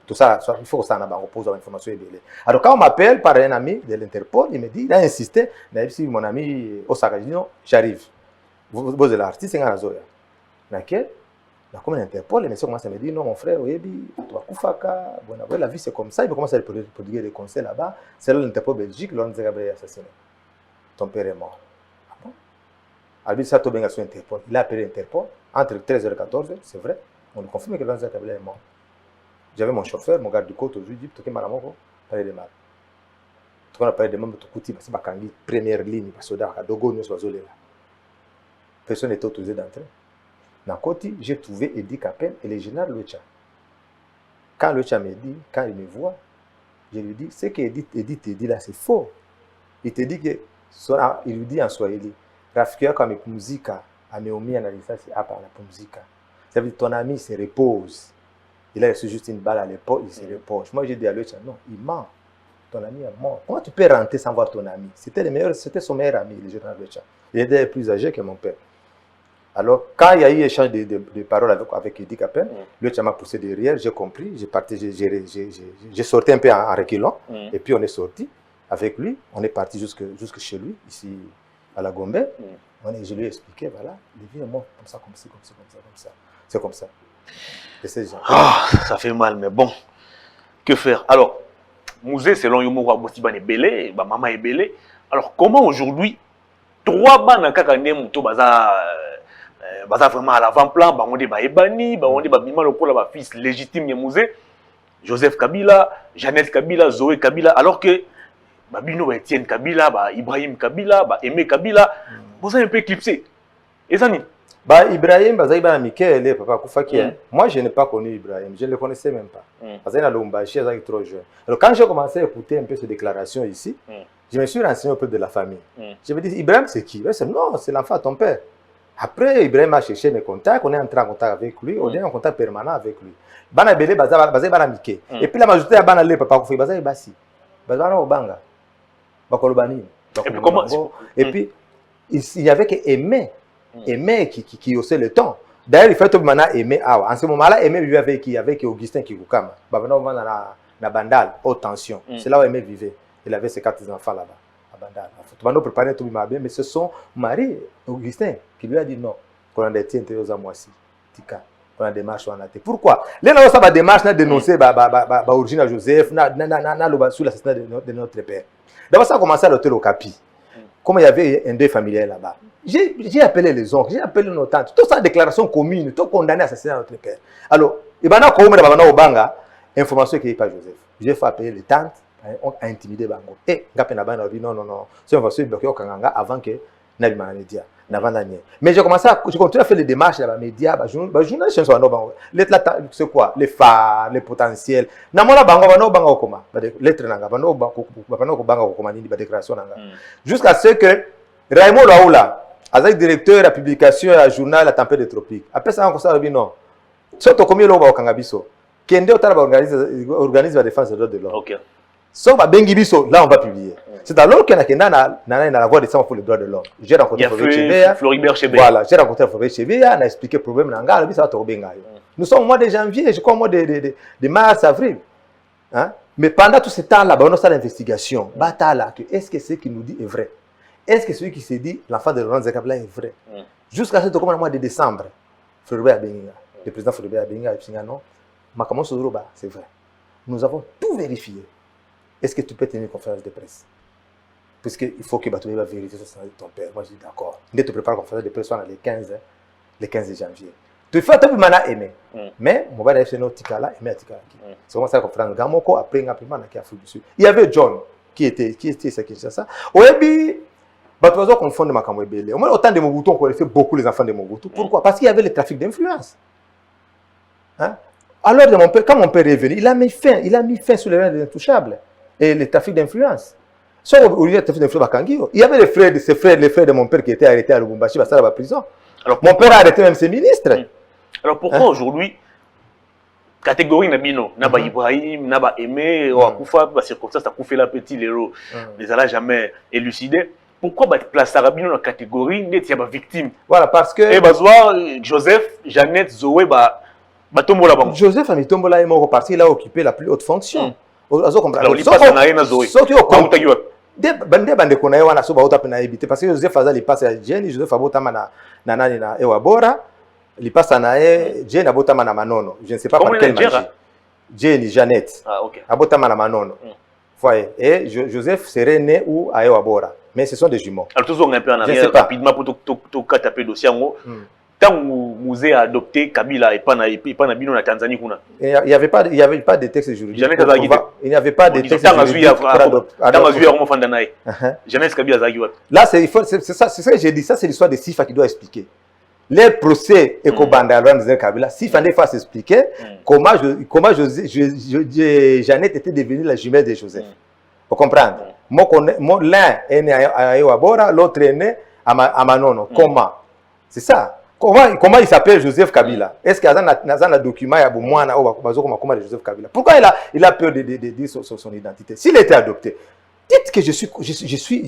Tout ça, il faut que ça repose dans l'information belé. Alors quand on m'appelle par un ami de l'Interpol, il me dit, il a insisté, si mon ami Osaka dit non, j'arrive. Vous êtes l'artiste, c'est un azoya. Laquelle? Comme l'Interpol, les messieurs commencent à me dire non mon frère, la vie c'est comme ça, il commence à produire des concerts là-bas. C'est là l'Interpol Belgique, l'on dit Gabriel assassiné. Ton père est mort. Ah bon? Albert Sato Benga sur Interpol. Il a appelé Interpol entre 13h et 14h, c'est vrai. On lui confirme que Lanza Kabila est mort. J'avais mon chauffeur, mon garde du côte aujourd'hui, dit que Malamoko, parler de mal. Tout le monde a parlé de même de Kouti, parce que c'est première ligne, parce que Dogo nous soit là. Personne n'était autorisé d'entrer. Dans Koti, j'ai trouvé Edi Kapen et le général Lucha. Quand Lucha me dit, quand il me voit, je lui dis, ce que Edi te dit là, c'est faux. Il te dit que, il lui dit en Swahili, Rafikia comme musique, ameomi analysa c'est à part la musique. Ça veut dire ton ami se repose. Il a reçu juste une balle à l'épaule, il se repose. Moi j'ai dit à Lucha, non, il ment. Ton ami est mort. Comment tu peux rentrer sans voir ton ami? C'était son meilleur ami, le général Lucha. Il était plus âgé que mon père. Alors, quand il y a eu échange de paroles avec Edi Kapen, lui m'a poussé derrière, j'ai compris, j'ai sorti un peu en reculant, et puis on est sorti avec lui, on est parti jusque chez lui, ici à la Gombe. Je lui ai expliqué, voilà, il vit mort comme ça, comme ça, comme ça, comme ça. C'est comme ça. Et c'est genre. Ça fait mal, mais bon, que faire? Alors, musée, selon Yomo Wabotiban est belé, maman est belé. Alors, comment aujourd'hui, 3 bancs dans Kakane Mouto Baza vraiment à l'avant-plan, on dit Ebani, on dit Bima Lokola, fils légitime du musée, Joseph Kabila, Jeannette Kabila, Zoé Kabila, alors que Babino Etienne Kabila, Ibrahim Kabila, Aimé Kabila, vous avez un peu éclipsé. Et ça, Ibrahim, papa Koufaki. Moi, je n'ai pas connu Ibrahim, je ne le connaissais même pas. Parce qu'il est trop jeune. Alors, quand j'ai commencé à écouter un peu ces déclarations ici, je me suis renseigné auprès de la famille. Je me dis, Ibrahim, c'est qui? Non, c'est l'enfant de ton père. Après, Ibrahim a cherché mes contacts, on est entré en contact avec lui, on est en contact permanent avec lui. Bana Belé, Bazé Banamike. Et puis la majorité a Bana Lé, papa Koufaki, Bazé Bassi. Bazé Obanga. Bakolobani. Et puis, il y avait que Aimé qui haussait le temps. D'ailleurs, il fait tout le monde Aimé. En ce moment-là, Aimé vivait avec Augustin Kikoukama. Babano na Bandal, haute tension. C'est là où Aimé vivait. Il avait ses 4 enfants là-bas. Bandal. Tout préparer tout bien, mais c'est son mari, Augustin, qui lui a dit non. Qu'on a des tiens, Tika. On a des démarches, on a des. Pourquoi? Les gens ont démarche, on a dénoncé Origine Joseph, sous l'assassinat de notre père. D'abord, ça a commencé à l'hôtel au Capi. Comme il y avait un deuil familial là-bas. J'ai appelé les oncles, j'ai appelé nos tantes. Toute sa déclaration commune, tout condamné à assassiner notre père. Alors, il y a un Obanga, information qui n'est pas Joseph. J'ai fait appeler les tantes. On a intimidé Bango. Et Ngapena dit non. C'est une façon de bloquer au Kanganga avant que Nabi Média. Mais j'ai continué à faire les démarches dans les médias. Les journalistes sont en c'est quoi? Les phares, les potentiels. Namona Bango, Bango Koma. Lettre Nanga, Bango Bango Koma, ni déclaration Nanga. Jusqu'à ce que Raymond Raoula, avec directeur de la publication à journal La Tempête des Tropiques, après ça, on a dit non. Surtout combien l'on va au Kangabiso. Kende organise la défense des droits de l'homme. Ok. Sauf à Bengibiso, là on va publier. C'est alors qu'il y a la voix des femmes pour les droits de l'homme. J'ai rencontré Floribert Chebeya. Voilà, j'ai rencontré Floribert Chebeya, on a expliqué le problème. Nous sommes au mois de janvier, je crois au mois de mars, avril. Hein? Mais pendant tout ce temps-là, on a fait l'investigation. Est-ce que ce qu'il nous dit est vrai? Est-ce que celui qui se dit l'enfant de Laurent Kabila est vrai? Jusqu'à ce mois de décembre, Floribert Benga, le président Floribert Benga, il dit non, Makamo Sodoroba, c'est vrai. Nous avons tout vérifié. Est-ce que tu peux tenir une conférence de presse? Parce qu'il faut que tu vérifier ça avec ton père. Moi, je dis d'accord. Dès que tu prépares la conférence de presse, on a le 15 janvier. Tu fais un peu de aimer. Mais, mon va d'ailleurs, c'est notre Tikala, aimer à Tikala. C'est vraiment ça la conférence de Gamoko, après, on a pris Afrique du Sud. Il y avait John, qui était ça. Au début, tu vas confondre Makamo Ebele. Au moins, autant de Mobutu, on connaissait beaucoup les enfants de Mobutu. Pourquoi? Parce qu'il y avait le trafic d'influence. Hein? Alors, quand mon père est venu, il a mis fin sur les rangs des intouchables. Et le trafic d'influence. Sauf au lieu de trafic d'influence, il y avait les frères de mon père qui étaient arrêtés à Lubumbashi, à la prison. Alors, mon père a arrêté même ses ministres. Alors pourquoi aujourd'hui, catégorie Nabino, Naba Ibrahim, Naba Aimé, Ouakoufa, la circonstance a coupé la petite héros, les a jamais élucidé. Pourquoi placer Rabino dans la catégorie n'est pas victime? Voilà, parce que. Et Joseph, Jeannette, Zoé, Batombola. Joseph Amitombola est mort parce qu'il a occupé la plus haute fonction. Alors, il passe à Naïna Zoé. Parce que Joseph Fazal, il passe à Jenny, Joseph Abotama na Ewabora, il passe à Jenny Abotama na Manono. Je ne sais pas par quelle magie. Jenny, Jeannette. Ah, ok. Abotama na Manono. Et Joseph serait né où à Ewabora. Mais ce sont des jumeaux. Alors, toujours un peu en arrière, rapidement, pour taper le dossier. Quand Mouzé a adopté Kabila et pas Nabino na Tanzanie, il n'y avait pas de texte juridique. Il n'y avait pas de texte juridique. Là, c'est ça que j'ai dit. Ça, c'est l'histoire de Sifa qui doit expliquer. Les procès et Kobanda Kabila, Sifa ne fasse expliquer comment Jeannette était devenue la jumelle de Joseph. Vous comprenez? L'un est né à Ewabora, l'autre est né à Manono. Comment? C'est ça. Comment il s'appelle Joseph Kabila? Est-ce qu'il y a un document de Joseph Kabila? Pourquoi il a peur de dire son identité? S'il était adopté, dites que je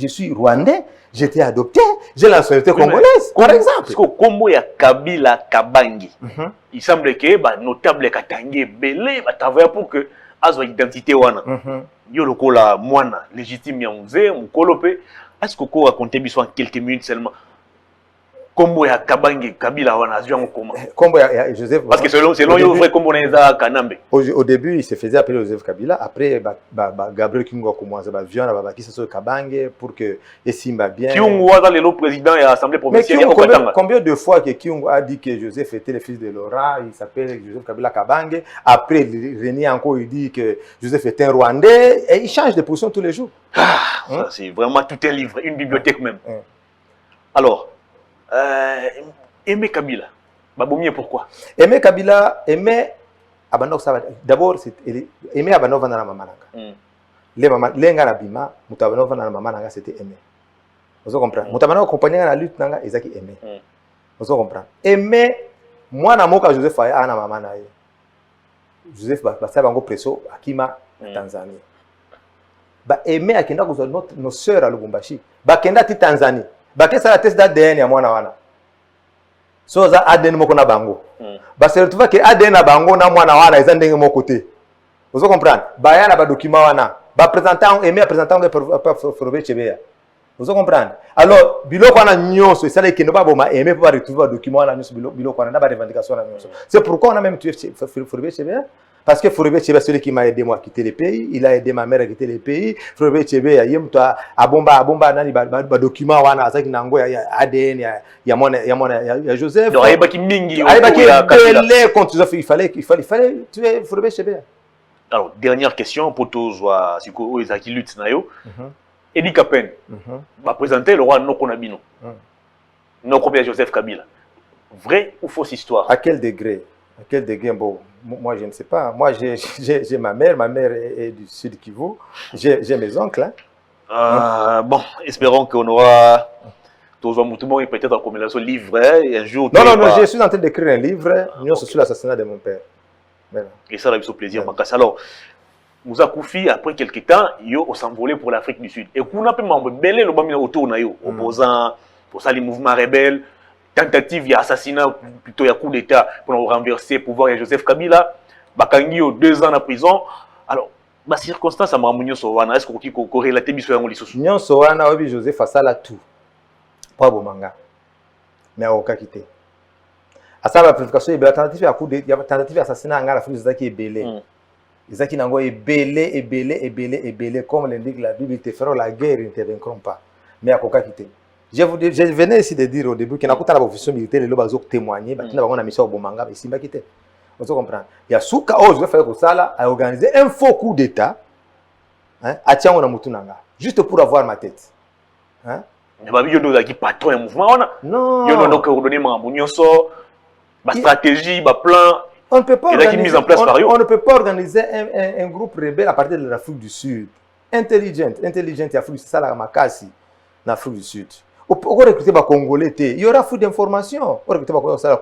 suis rwandais, j'étais adopté, j'ai la nationalité congolaise, par exemple. Parce qu'au Combo, il y a Kabila Kabangi. Il semble que notable Katangi Belé va travailler pour que azo identité wana. Yo loko la moine légitime ya mzee mukolope. Est-ce que vous racontez en quelques minutes seulement? Combo ya Kabangi Kabila wana zwa comment? Combo ya Joseph. Parce que selon yo vrai combo na Kanambe. Au début, il se faisait appeler Joseph Kabila. Après, Gabriel Kingo a commencé à vivre à qui se Kabangi pour que Essimba bien. Kyungu a le président et l'Assemblée provinciale. Combien de fois que Kyungu a dit que Joseph était le fils de Laurent, il s'appelle Joseph Kabila Kabangi. Après, René encore il dit que Joseph était un Rwandais et il change de position tous les jours. C'est vraiment tout un livre, une bibliothèque même. Alors. Aimé Kabila, pourquoi? Aimé Kabila, d'abord, Aimé Abanova na Mamananga. Lenga na Bima, Mutabanova na Mamananga, c'était Aimé. Vous comprenez? Mutabanova accompagné la lutte, Ezaki Aimé. Vous comprenez? Aimé, moi, na moka Joseph Faya na Mamana. Joseph Bassa Bango Presso, Akima, Tanzanie. Aimé Akenda, nos sœurs à Lubumbashi. Bakenda ti Tanzanie. Bakesa la test d'ADN ya mwana wana. So za ADN moko na bango. Se retrouve que ADN na bango na mwana wana eza ndenge moko te. Vous comprenez? Bayana ba document wana. Ba présentant Aimé présentant de Floribert Chebeya. Vous comprenez? Alors biloko wana nyonso esala ke no ba boma Aimé pour retrouver ba document wana nyonso biloko wana na ba revendication wana nyonso. C'est pourquoi on a même tué Floribert Chebeya. Parce que Floribert Chebeya, celui qui m'a aidé moi à quitter le pays, il a aidé ma mère à quitter le pays. Floribert Chebeya, il y a abomba nani ba document wana azaki nango ya ADN ya Joseph. Donc ayeba ki mingi contre Joseph, il fallait tuer Floribert Chebeya. Alors dernière question pour tous siko ezaki lutte na yo. Edi Kapen. Va présenter le roi Nokonabino. Nokobia Joseph Kabila. Vrai ou fausse histoire? À quel degré? À quel degré? Bon, moi je ne sais pas. Moi j'ai ma mère est du Sud Kivu. J'ai mes oncles. Bon, espérons qu'on aura tout le monde peut-être en combinaison livre un jour. Non, je suis en train d'écrire un livre sur l'assassinat de mon père. Et ça, a eu plaisir. Alors, Moussa Koufi, après quelques temps, on s'envolait pour l'Afrique du Sud. Et qu'on a pu m'embêter le bamina autour de opposant pour ça les mouvements rebelles, tentative d'assassinat, plutôt il y a coup d'État pour renverser le pouvoir de Joseph Kabila, Bakangi 2 ans en prison. Alors, ma circonstance à Mamounio Sowana, est-ce qu'on peut relater bien sur les sous? Nyon Sowana, oui, Joseph Asala tout. Pas bon manga. Mais au cas quitté. À ça, la prédication, il y a tentative d'assassinat en Afrique du Sud qui est belé. Les qui n'ont est belé, comme l'indique la Bible, ils te feront la guerre, ils ne te vaincront pas. Mais à quoi quitter. Je venais ici de dire au début qu'il y a une profession militaire, les lobes ont témoigné, il y a une mission au Bomanga, mais ici, il quitter. On se comprend. Il y a Souka, je vais faire ça, à organiser un faux coup d'État, à Tiango Namutunanga, juste pour avoir ma tête. Il y a des patrons de mouvement. Non. Il y a donc ordonné ma stratégie, ma plan. On ne peut pas organiser, on ne peut pas organiser un groupe rebelle à partir de l'Afrique du Sud. Intelligent, c'est ça la Makasi, l'Afrique du Sud. On peut recruter les Congolais, il y aura fou d'informations. On peut recruter le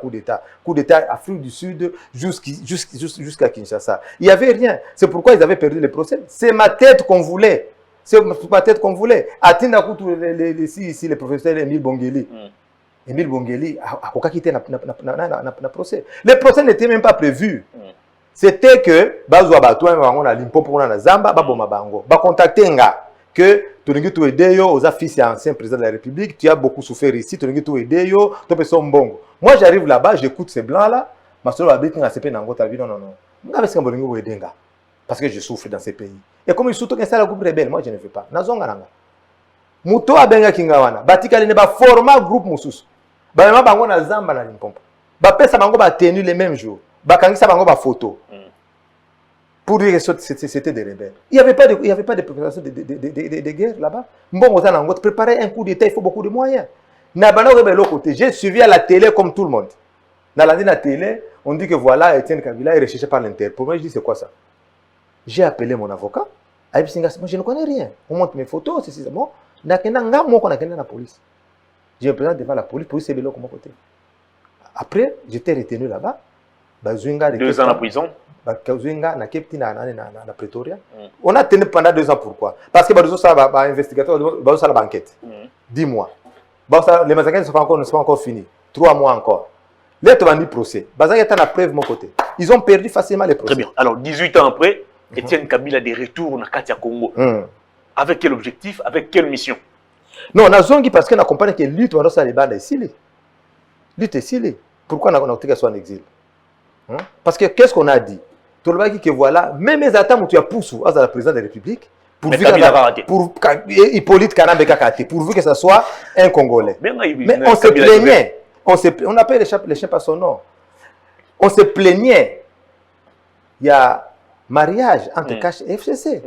coup d'État Afrique du Sud jusqu'à Kinshasa. Il n'y avait rien. C'est pourquoi ils avaient perdu le procès. C'est ma tête qu'on voulait. C'est ma tête qu'on voulait. Atina Koutou, ici, le professeur Émile Bongeli. Émile Bongeli a quitté le procès. Le procès n'était même pas prévu. C'était que Bazwa Batouan on a Limpopo on a Zamba Baboma Bango. Ba contacter nga que tu n'as tout aidé aux affiches ancien président de la République, tu as beaucoup souffert ici, tu n'as tout aidé yo, tu peux son bongo. Moi j'arrive là-bas, j'écoute ces blancs là, ma soeur habite dans ces pays dans ta vie non. Nga besi kambolingo wedenga parce que je souffre dans ces pays. Et comme ils sont tous la groupe rebelle, moi je ne fais pas. Nazonga nanga. Muto abenga kingawana, batikali ne ba format groupe mususu. Ba bango na Zamba na Limpopo. Ba pesa bango ba tenu les mêmes jours. Ba kangisa bango ba photo. Pour dire que c'était des rebelles. Il n'y avait pas de préparation de guerre là-bas. Bon, on a préparé un coup d'État, il faut beaucoup de moyens. J'ai suivi à la télé comme tout le monde. Dans la télé, on dit que voilà, Étienne Kabila est recherché par l'Interpol. Moi, je dis c'est quoi ça? J'ai appelé mon avocat. Moi, je ne connais rien. On montre mes photos, c'est bon. Moi, on a la police. Je me présente devant la police est de l'autre côté. Après, j'étais retenu là-bas. 2 ans en prison. Na Pretoria. On a tenu pendant 2 ans. Pourquoi? Parce que les investigateurs ont la banquette. 10 mois. Les massacres ne sont pas encore finis. 3 mois encore. Les vendus procès. Bazar est en preuve de mon côté. Ils ont perdu facilement les procès. Très bien. Alors 18 ans après, Étienne Kabila des retours dans Katia Congo. Avec quel objectif? Avec quelle mission? Non, on a zongi parce qu'on a compris que lutte on a les bandes ici. Lutte ici. Pourquoi on a été en exil? Parce que qu'est-ce qu'on a dit? Tout le monde que voilà, même les attaques où tu as poussé à la présidence de la République, pour Hippolyte Kanambe Kakate, pourvu que ce soit un Congolais. Mais on se plaignait. On appelle les chiens par son nom. On se plaignait. Il y a mariage entre Cache et FCC.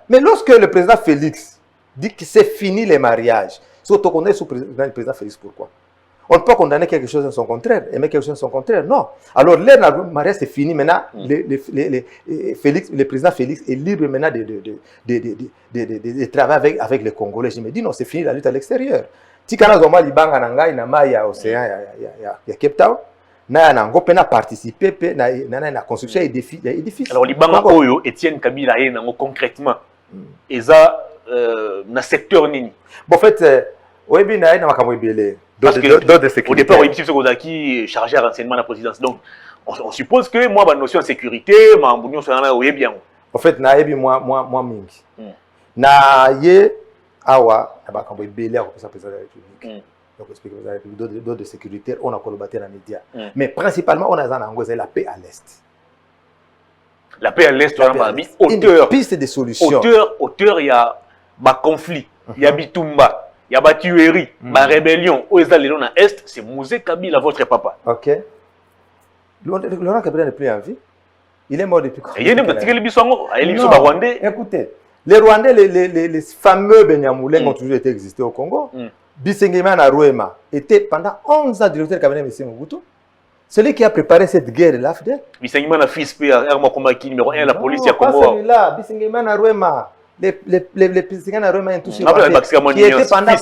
Mais lorsque le président Félix dit que c'est fini les mariages, surtout qu'on est sous le président Félix, pourquoi? On ne peut pas condamner quelque chose en son contraire, aimer quelque chose en son contraire, non. Alors, le mariage c'est fini, maintenant, le président Félix est libre maintenant de travailler avec les Congolais. Je me dis, non, c'est fini la lutte à l'extérieur. Si on a il y a océan, il y a Cape Town, on a participé à la construction d'édifices. Alors, Libanga Oyo, Étienne Kabila, concrètement, et ça, dans le secteur Nini. En fait, oui, bien, il y a parce que au départ, il y a qui chargé à renseignement de la présidence. Donc, on suppose que moi, ma notion de sécurité, ma notion de bien. En fait, moi, mingi. Na ye awa, na quand il belé à la présidence de la République. Donc, expliquer la République d'autres sécuritaires, on a collaboré dans les médias. Mais principalement, on a la paix à l'est. La paix à l'est, on a mis auteur. Piste de solutions. Auteur, il y a ma conflit, il y a Bitumba. Il y a ma tuerie, ma rébellion. Où est-ce que dans l'Est? C'est Moussé Kabila, votre papa. Ok. Laurent Kabila n'est plus en vie. Il est mort depuis quand? Il y a une petite émission Rwandais. Écoutez, les Rwandais, les fameux Benyamoulins ont toujours été existés au Congo. Bisengima Narouema était pendant 11 ans directeur du cabinet de M. Mobutu. Celui qui a préparé cette guerre, l'AFD. Bisengima na fils P, numéro 1, la police, il y a Congo. Pas celui-là, Bisengima Narouema. les Piscicana Romains, tous ces qui étaient pendant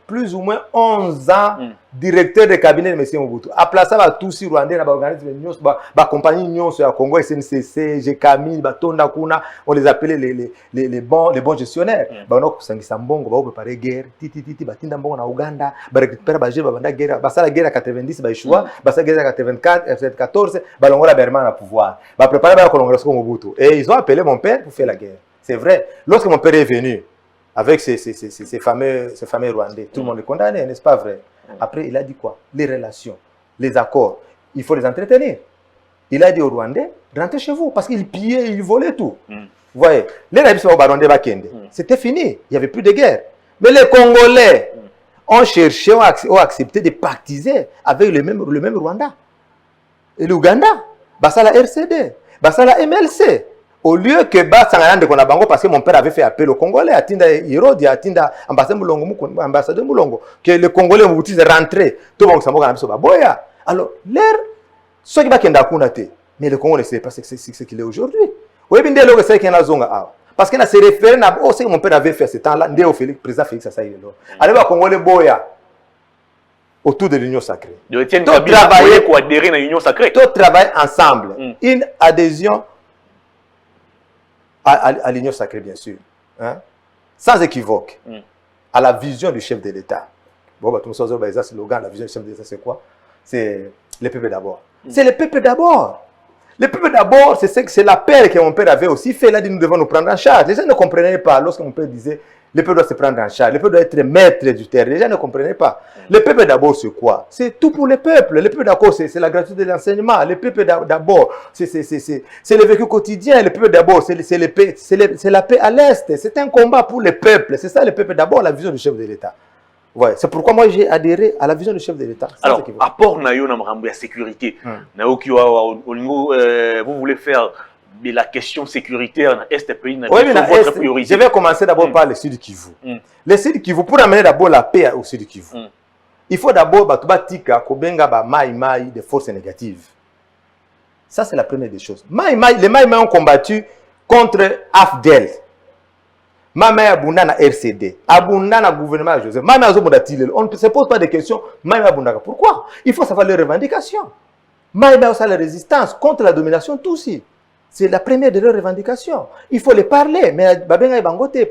plus ou moins 11 ans directeur de cabinet de M. Mobutu. À place ça, tous ces Rwandais, la compagnie Nyon sur Congo, SNCC, GKMI, Batonda Kuna, on les appelait les bons gestionnaires. On a Sambongo, on a préparé guerre, Titi, Batinda Mbongo na Uganda, on a récupéré la guerre, la guerre à 90, Baïchoua, la guerre à 84, 14, on a Berman à pouvoir. On a préparé la Congrès Mobutu. Et ils ont appelé mon père pour faire la guerre. C'est vrai. Lorsque mon père est venu avec ces fameux Rwandais, tout le monde est condamné, n'est-ce pas vrai? Après, il a dit quoi? Les relations, les accords, il faut les entretenir. Il a dit aux Rwandais, rentrez chez vous, parce qu'ils pillaient, ils volaient tout. Vous voyez, les Rwandais, c'était fini, il n'y avait plus de guerre. Mais les Congolais ont cherché, ont accepté de pactiser avec le même Rwanda. Et l'Ouganda, ça la RCD, ça la MLC. Au lieu que Sangana de Konabango, parce que mon père avait fait appel aux Congolais, à Tinda Hirodi, à Tinda ambassadeur Moulongo, que les Congolais vont rentrer, tout le monde s'en va boya. Alors, l'air, ceux qui vont mais le Congo ne sait pas ce qu'il est aujourd'hui. Oui, bien, le c'est qu'il y a une zone. Parce qu'il a se référé à ce que mon père avait fait à ce temps-là, le président Félix Assaï. Alors, les Congolais boya autour de l'Union sacrée. Tout travailler pour adhérer à l'Union sacrée. Tout travail ensemble. Une adhésion à l'Union sacrée, bien sûr, sans équivoque, à la vision du chef de l'État. Bon, tout le monde sait slogan, la vision du chef de l'État, c'est quoi? C'est le peuple d'abord. C'est le peuple d'abord. Le peuple d'abord, c'est l'appel que mon père avait aussi fait. Il a dit, nous devons nous prendre en charge. Les gens ne comprenaient pas lorsque mon père disait, le peuple doit se prendre en charge, le peuple doit être maître du terrain. Les gens ne comprenaient pas. Le peuple d'abord, c'est quoi? C'est tout pour le peuple. Le peuple d'abord, c'est la gratuité de l'enseignement. Le peuple d'abord, c'est le vécu quotidien. Le peuple d'abord, c'est la paix à l'Est. C'est un combat pour le peuple. C'est ça le peuple d'abord, la vision du chef de l'État. Ouais, c'est pourquoi moi j'ai adhéré à la vision du chef de l'État. Alors, apport nayo na mrambo ya sécurité. Nayo ki vous voulez faire mais la question sécuritaire dans l'Est pays n'a pas votre priorité. Je vais commencer d'abord par le Sud Kivu. Le Sud Kivu, pour amener d'abord la paix au Sud Kivu, il faut d'abord batubatika kobenga ba maïmaï des forces négatives. Ça c'est la première des choses. Les maïmaï ont combattu contre AFDEL. Maïmaï abunda na RCD, abunda na gouvernement Joseph. Maïmaï azobunda tilel. On ne se pose pas de questions. Maïmaï abunda. Pourquoi? Il faut savoir les revendications. Maïmaï aussi la résistance contre la domination Tutsi. C'est la première de leurs revendications. Il faut les parler, mais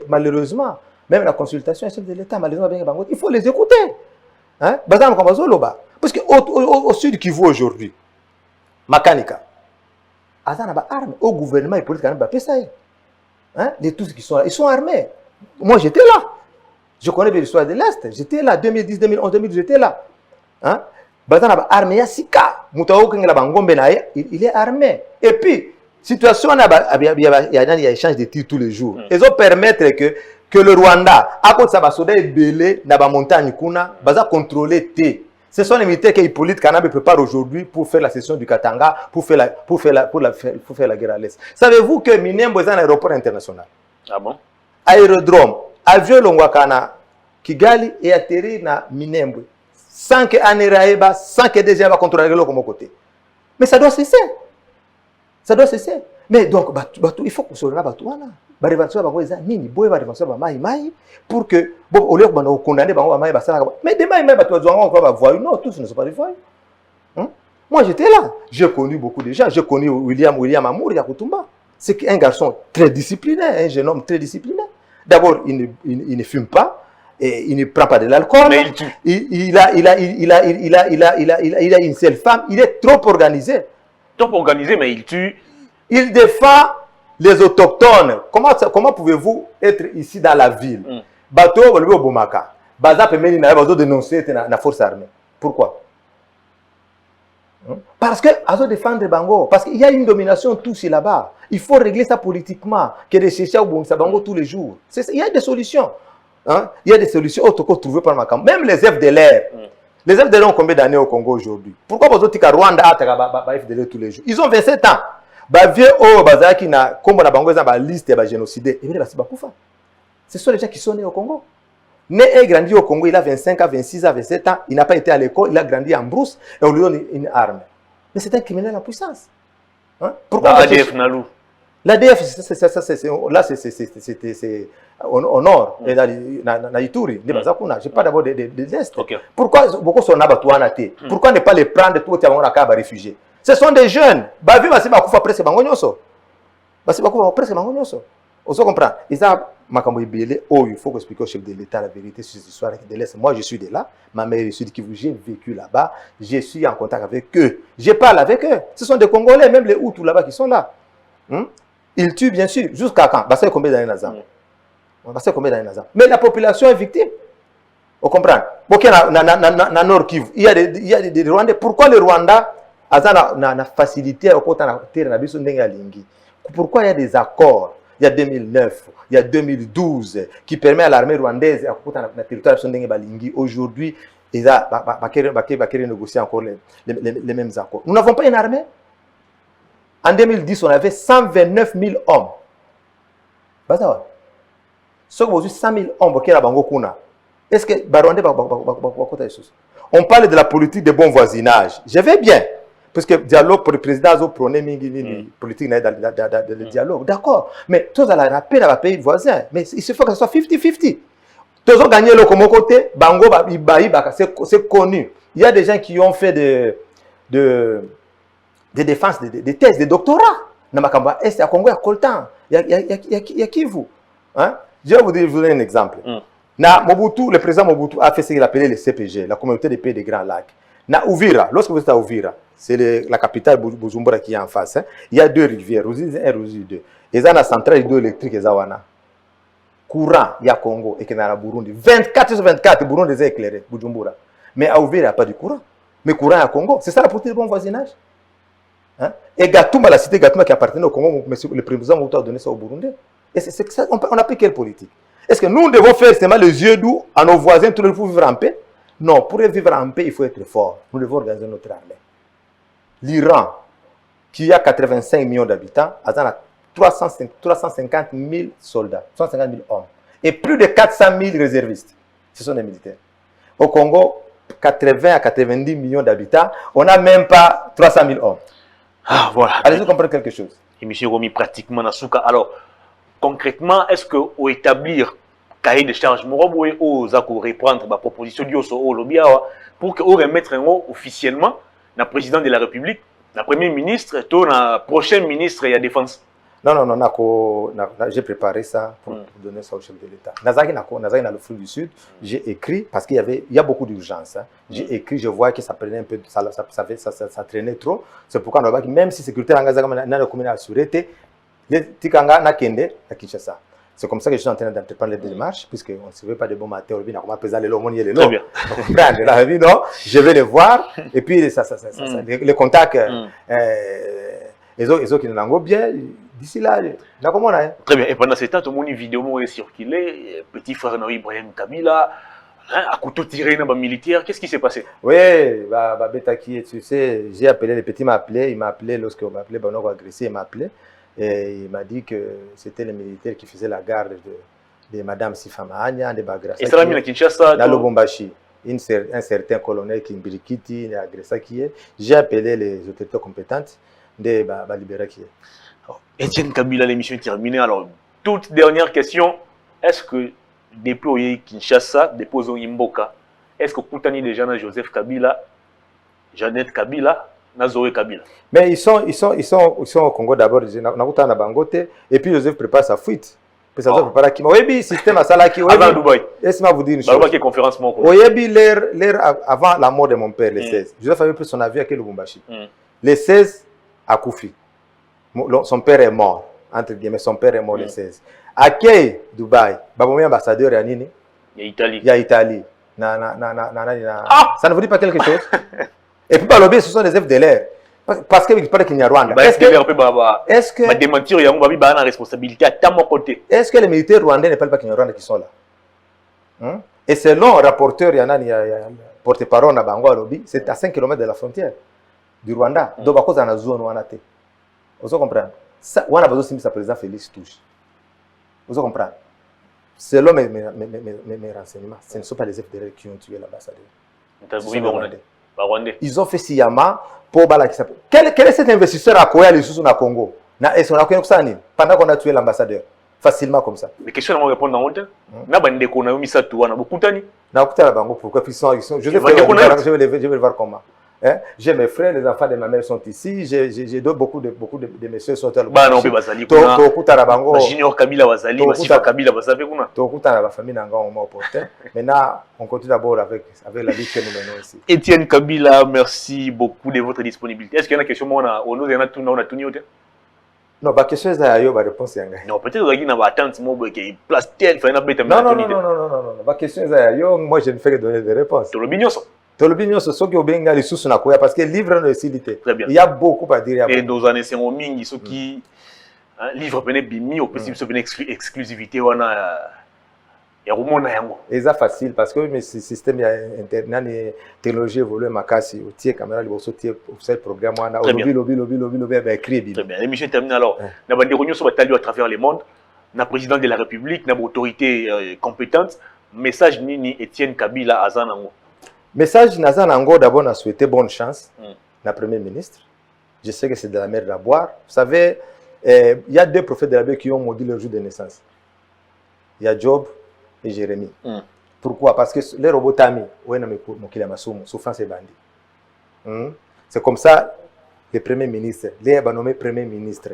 malheureusement, même la consultation chef de l'État, malheureusement, il faut les écouter. Hein? Parce qu'au Sud Kivu aujourd'hui, Makanika, armes au gouvernement et politique, hein? Les tous qui sont là, ils sont armés. Moi j'étais là. Je connais bien l'histoire de l'Est. J'étais là, 2010, 2011, 2012, j'étais là. Hein? Armé Yassika, il est armé. Et puis, situation, il y a échange de tirs tous les jours. Ils ont permettre que le Rwanda, à cause de sa soda et belé, dans la montagne, va contrôler T. Ce sont les militaires que Hippolyte Kanabe prépare aujourd'hui pour faire la session du Katanga, pour faire la guerre à l'Est. Savez-vous que Minembwe est un aéroport international? Ah bon? Aérodrome, avion Longwakana, Kigali et atterri na Minembwe. Sans que Aneraeba, sans que déjà va contrôler le côté. Mais ça doit cesser. Ça doit cesser. Mais donc, il faut que ce soit là, pour que, au lieu de condamner, mais des maïs, non, tous ne sont pas des voyous. Moi, j'étais là. J'ai connu beaucoup de gens. J'ai connu William Amour Yakutumba. C'est un garçon très discipliné, un jeune homme très discipliné. D'abord, il ne fume pas. Et il ne prend pas de l'alcool. Mais il tue. Il a une seule femme. Il est trop organisé. Trop organisé, mais il tue. Il défend les autochtones. Comment pouvez-vous être ici dans la ville? Bateau, vous le Bomaka. Baza Pemeni n'a pas dénoncé la force armée. Pourquoi? Parce que Azo défendre Bango. Parce qu'il y a une domination tous là-bas. Il faut régler ça politiquement. Que de chercher au Bango tous les jours. Il y a des solutions. Hein? Il y a des solutions trouvées par ma campagne. Même les FDLR. Les FDLR ont combien d'années au Congo aujourd'hui? Pourquoi vous dites que Rwanda a FDLR tous les jours? Ils ont 27 ans. Ce sont les gens qui sont nés au Congo. Né et grandi au Congo, il a 25 ans, 26 ans, 27 ans. Il n'a pas été à l'école, il a grandi en brousse et on lui donne une arme. Mais c'est un criminel en puissance. Hein? Pourquoi ADF Nalou? L'ADF, là, c'est au nord, et dans Ituri, je n'ai pas d'abord de l'Est. Pourquoi beaucoup sont abattus? Pourquoi ne pas les prendre tout le monde à réfugiés? Ce sont des jeunes. Bavi, va se faire presque bangonyoso. Va se faire presque bangonyoso. On se comprend. Et ça, il faut expliquer au chef de l'État la vérité sur cette histoire de l'Est. Moi, je suis de là. Ma mère est de Kivu. J'ai vécu là-bas. Je suis en contact avec eux. Je parle avec eux. Ce sont des Congolais, même les Hutus là-bas qui sont là. Ils tuent, bien sûr. Jusqu'à quand? Bah, ça combien d'années Nazam? Mais la population est victime. On comprend. Dans Nord Kivu, il y a des Rwandais. Pourquoi le Rwanda a une facilité à pourquoi il y a des accords? Il y a 2009, il y a 2012 qui permet à l'armée rwandaise à territoire aujourd'hui, ils ont négocier encore les mêmes accords. Nous n'avons pas une armée. En 2010, on avait 129 000 hommes. Ce que 100 000 hommes qui sont est-ce que on parle de la politique de bon voisinage. Je vais bien. Parce que le dialogue pour le président a prôné la politique de dialogue. D'accord. Mais tous à la paix dans le pays voisin. Mais il se faut que ce soit 50-50. Tous ont gagné le côté. Bango, c'est connu. Il y a des gens qui ont fait des défenses, des thèses, des doctorats. Dans Makamba Est, à Congo, à Coltan. Il y a qui vous? Je vais vous donner un exemple. Le président Mobutu a fait ce qu'il appelait le CPG, la communauté des pays des Grands Lacs. Na Uvira, lorsque vous êtes à Uvira, c'est la capitale Bujumbura qui est en face. Il y a deux rivières, Ruzizi 1 et Ruzizi 2. Il y a une centrale hydroélectrique courant, il y a Congo et Kenara Burundi. 24 sur 24, Burundi est éclairé, Bujumbura. Mais à Uvira, il n'y a pas de courant. Mais courant à Congo. C'est ça la politique de bon voisinage. Et Gatouma, la cité Gatouma qui appartenait au Congo, le président Mobutu a donné ça au Burundi. Et c'est ça, on applique quelle politique? Est-ce que nous devons faire seulement les yeux doux à nos voisins tout le monde pour vivre en paix? Non, pour vivre en paix, il faut être fort. Nous devons organiser notre armée. L'Iran, qui a 85 millions d'habitants, a 350 000 soldats, 150 000 hommes. Et plus de 400 000 réservistes. Ce sont des militaires. Au Congo, 80 à 90 millions d'habitants, on n'a même pas 300 000 hommes. Ah, voilà. Allez-y comprendre quelque chose. Et M. Romy, pratiquement, Nasuka. Alors, concrètement, est-ce qu'au établir cahier de charge, aux reprendre ma proposition pour que remettre officiellement le président de la République, le premier ministre, et le prochain ministre de la Défense? Non, j'ai préparé ça pour donner ça au chef de l'État. Nazaki dans le flou du Sud, j'ai écrit, parce qu'il y a beaucoup d'urgence. J'ai écrit, je vois que ça prenait un peu, ça traînait trop. C'est pourquoi, même si sécurité n'a pas assuré, c'est comme ça que je suis en train d'entreprendre les démarches, puisqu'on ne se veut pas de bon matin, on a pesé les lots, les lots. Je vais les voir, et puis les contacts, les autres qui nous bien, d'ici là, très bien, et pendant ce temps, tout le monde vidéo est circulé, petit frère Ibrahim Kabila, à couteau tiré dans le militaire, qu'est-ce qui s'est passé? Oui, tu sais, j'ai appelé, le petit il m'a appelé lorsqu'on m'a appelé, on a agressé, il m'a appelé. Et il m'a dit que c'était les militaires qui faisaient la garde de Madame Sifama Anya, de Bagrasa. Et ça l'a mis à Kinshasa? Dans Lubumbashi. Un certain colonel qui est agressé qui est. J'ai appelé les autorités compétentes de libérer qui est. Etienne Kabila, l'émission est terminée. Alors, toute dernière question. Est-ce que depuis Kinshasa, depuis Imboka, est-ce que Koutani déjà dans Joseph Kabila, Jeannette Kabila, Nazoé Kabila? Mais ils sont au Congo d'abord, et puis Joseph prépare sa fuite. Puis ça prépare qui oui, système à Salaki. Avant Dubaï. Laisse-moi vous dire une chose. Dubaï qui est conférence mon l'air avant la mort de mon père, le 16. Joseph avait pris son avion à Lubumbashi. Le 16 à Koufi. Son père est mort, entre guillemets, son père est mort le 16. À Key, Dubaï, Baboumi ambassadeur à Nini. Il y a Italie. Il y a Italie. Ça ne vous dit pas quelque chose? Et puis, ce sont des FDLR. Parce qu'il paraît qu'il y a Rwanda. Est-ce que démentir, il y a une responsabilité à mon côté. Est-ce que les militaires rwandais ne parlent pas qu'il y a Rwanda qui sont là? Et selon un rapporteur, il y a porte-parole à Bango Alobi, c'est à 5 km de la frontière du Rwanda. Donc, à cause de la zone où on a été. Vous comprenez? On a besoin de sa président Félix Touche. Vous comprenez? Selon mes renseignements, ce ne sont pas les FDLR qui ont tué l'ambassadeur. Ils ont fait Siyama pour Bala qui s'appelle. Quel est cet investisseur à Koya, les sous au Congo? Est-ce qu'on a connu ça pendant qu'on a tué l'ambassadeur? Facilement comme ça. Mais question, on va répondre dans longtemps. N'a pas de qu'on a mis ça tout, on a beaucoup de temps. Pourquoi ils sont, je vais le voir comment. Hein? J'ai mes frères, les enfants de ma mère sont ici. J'ai beaucoup de messieurs sont à bah non, Bazali. Junior Kabila Bazali, Sifa Kabila Bazali. La famille n'a pas opportun. Maintenant, on continue d'abord avec la lutte que nous menons ici. Étienne Kabila, merci beaucoup de votre disponibilité. Est-ce qu'il y a une question? On a tout noté. Non, la question est la réponse. Non, peut-être qu'il y a une attente, qui place tel, il y a une non. La question est la moi je ne fais que donner des réponses. Tu l'as Tolobinyo ce qui est bien les sous na koya parce que livre ne facilité. Il y a beaucoup à dire. Et dans années c'est au mingi ceux qui livre peine bimi au possible se venir exclusivité wana ya rumona yango. Et ça facile parce que mais système ya internet technologie évolue makasi au tie caméra liboso tie officiel programme wana lobby ba écrit. Très bien. L'émission est terminée alors. Na bandi réunion sur batali à travers le monde. Na président de la République, na autorité compétente. Message nini Étienne Kabila azanango. Message Nazan Ango, d'abord, a souhaité bonne chance la Premier ministre. Je sais que c'est de la mer à boire. Vous savez, il y a deux prophètes de la Bible qui ont maudit leur jour de naissance. Il y a Job et Jérémie. Pourquoi? Parce que les robots Tami, souffrance et bandit. C'est comme ça, le Premier ministre, les nommé Premier ministre,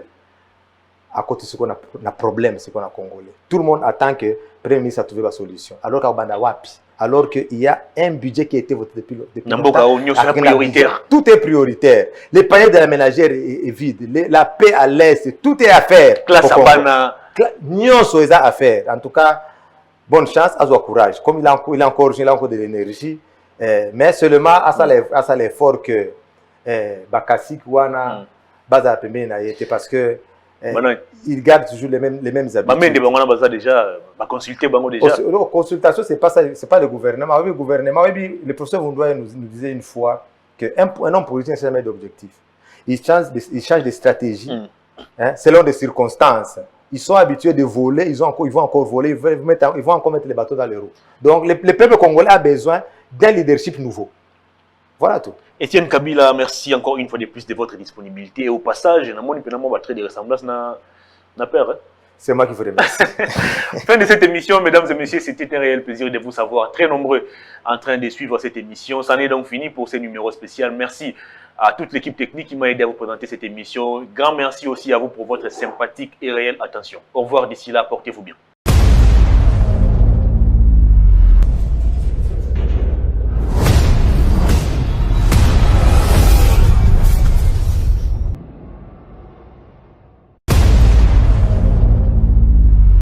à côté de ce qu'on a un problème, c'est qu'on a Congolais. Tout le monde attend que le Premier ministre a trouvé la solution. Alors qu'à Bandawapi, alors qu'il y a un budget qui a été voté depuis longtemps. Prioritaire. Tout est prioritaire. Le panier de la ménagère est vide. La paix à l'Est, tout est à faire. Classe à Nyonso est à faire. En tout cas, bonne chance, à courage. Comme il a encore de l'énergie, mais seulement à l'effort que Bakassi Kouana Baza Pemena était parce que il garde toujours les mêmes habitudes. Mais consulter déjà. Consultation, c'est pas ça, c'est pas le gouvernement. Oui, le gouvernement, oui, le professeur Vundoye nous disait une fois qu'un homme politique n'a jamais d'objectif. Il change de stratégie selon des circonstances. Ils sont habitués de voler, ils vont encore voler, ils vont encore mettre les bateaux dans les roues. Donc le peuple congolais a besoin d'un leadership nouveau. Voilà tout. Étienne Kabila, merci encore une fois de plus de votre disponibilité. Et au passage, on a très de ressemblance na peur. C'est moi qui vous remercie. Fin de cette émission, mesdames et messieurs, c'était un réel plaisir de vous savoir très nombreux en train de suivre cette émission. C'en est donc fini pour ce numéro spécial. Merci à toute l'équipe technique qui m'a aidé à vous présenter cette émission. Grand merci aussi à vous pour votre sympathique et réelle attention. Au revoir d'ici là, portez-vous bien.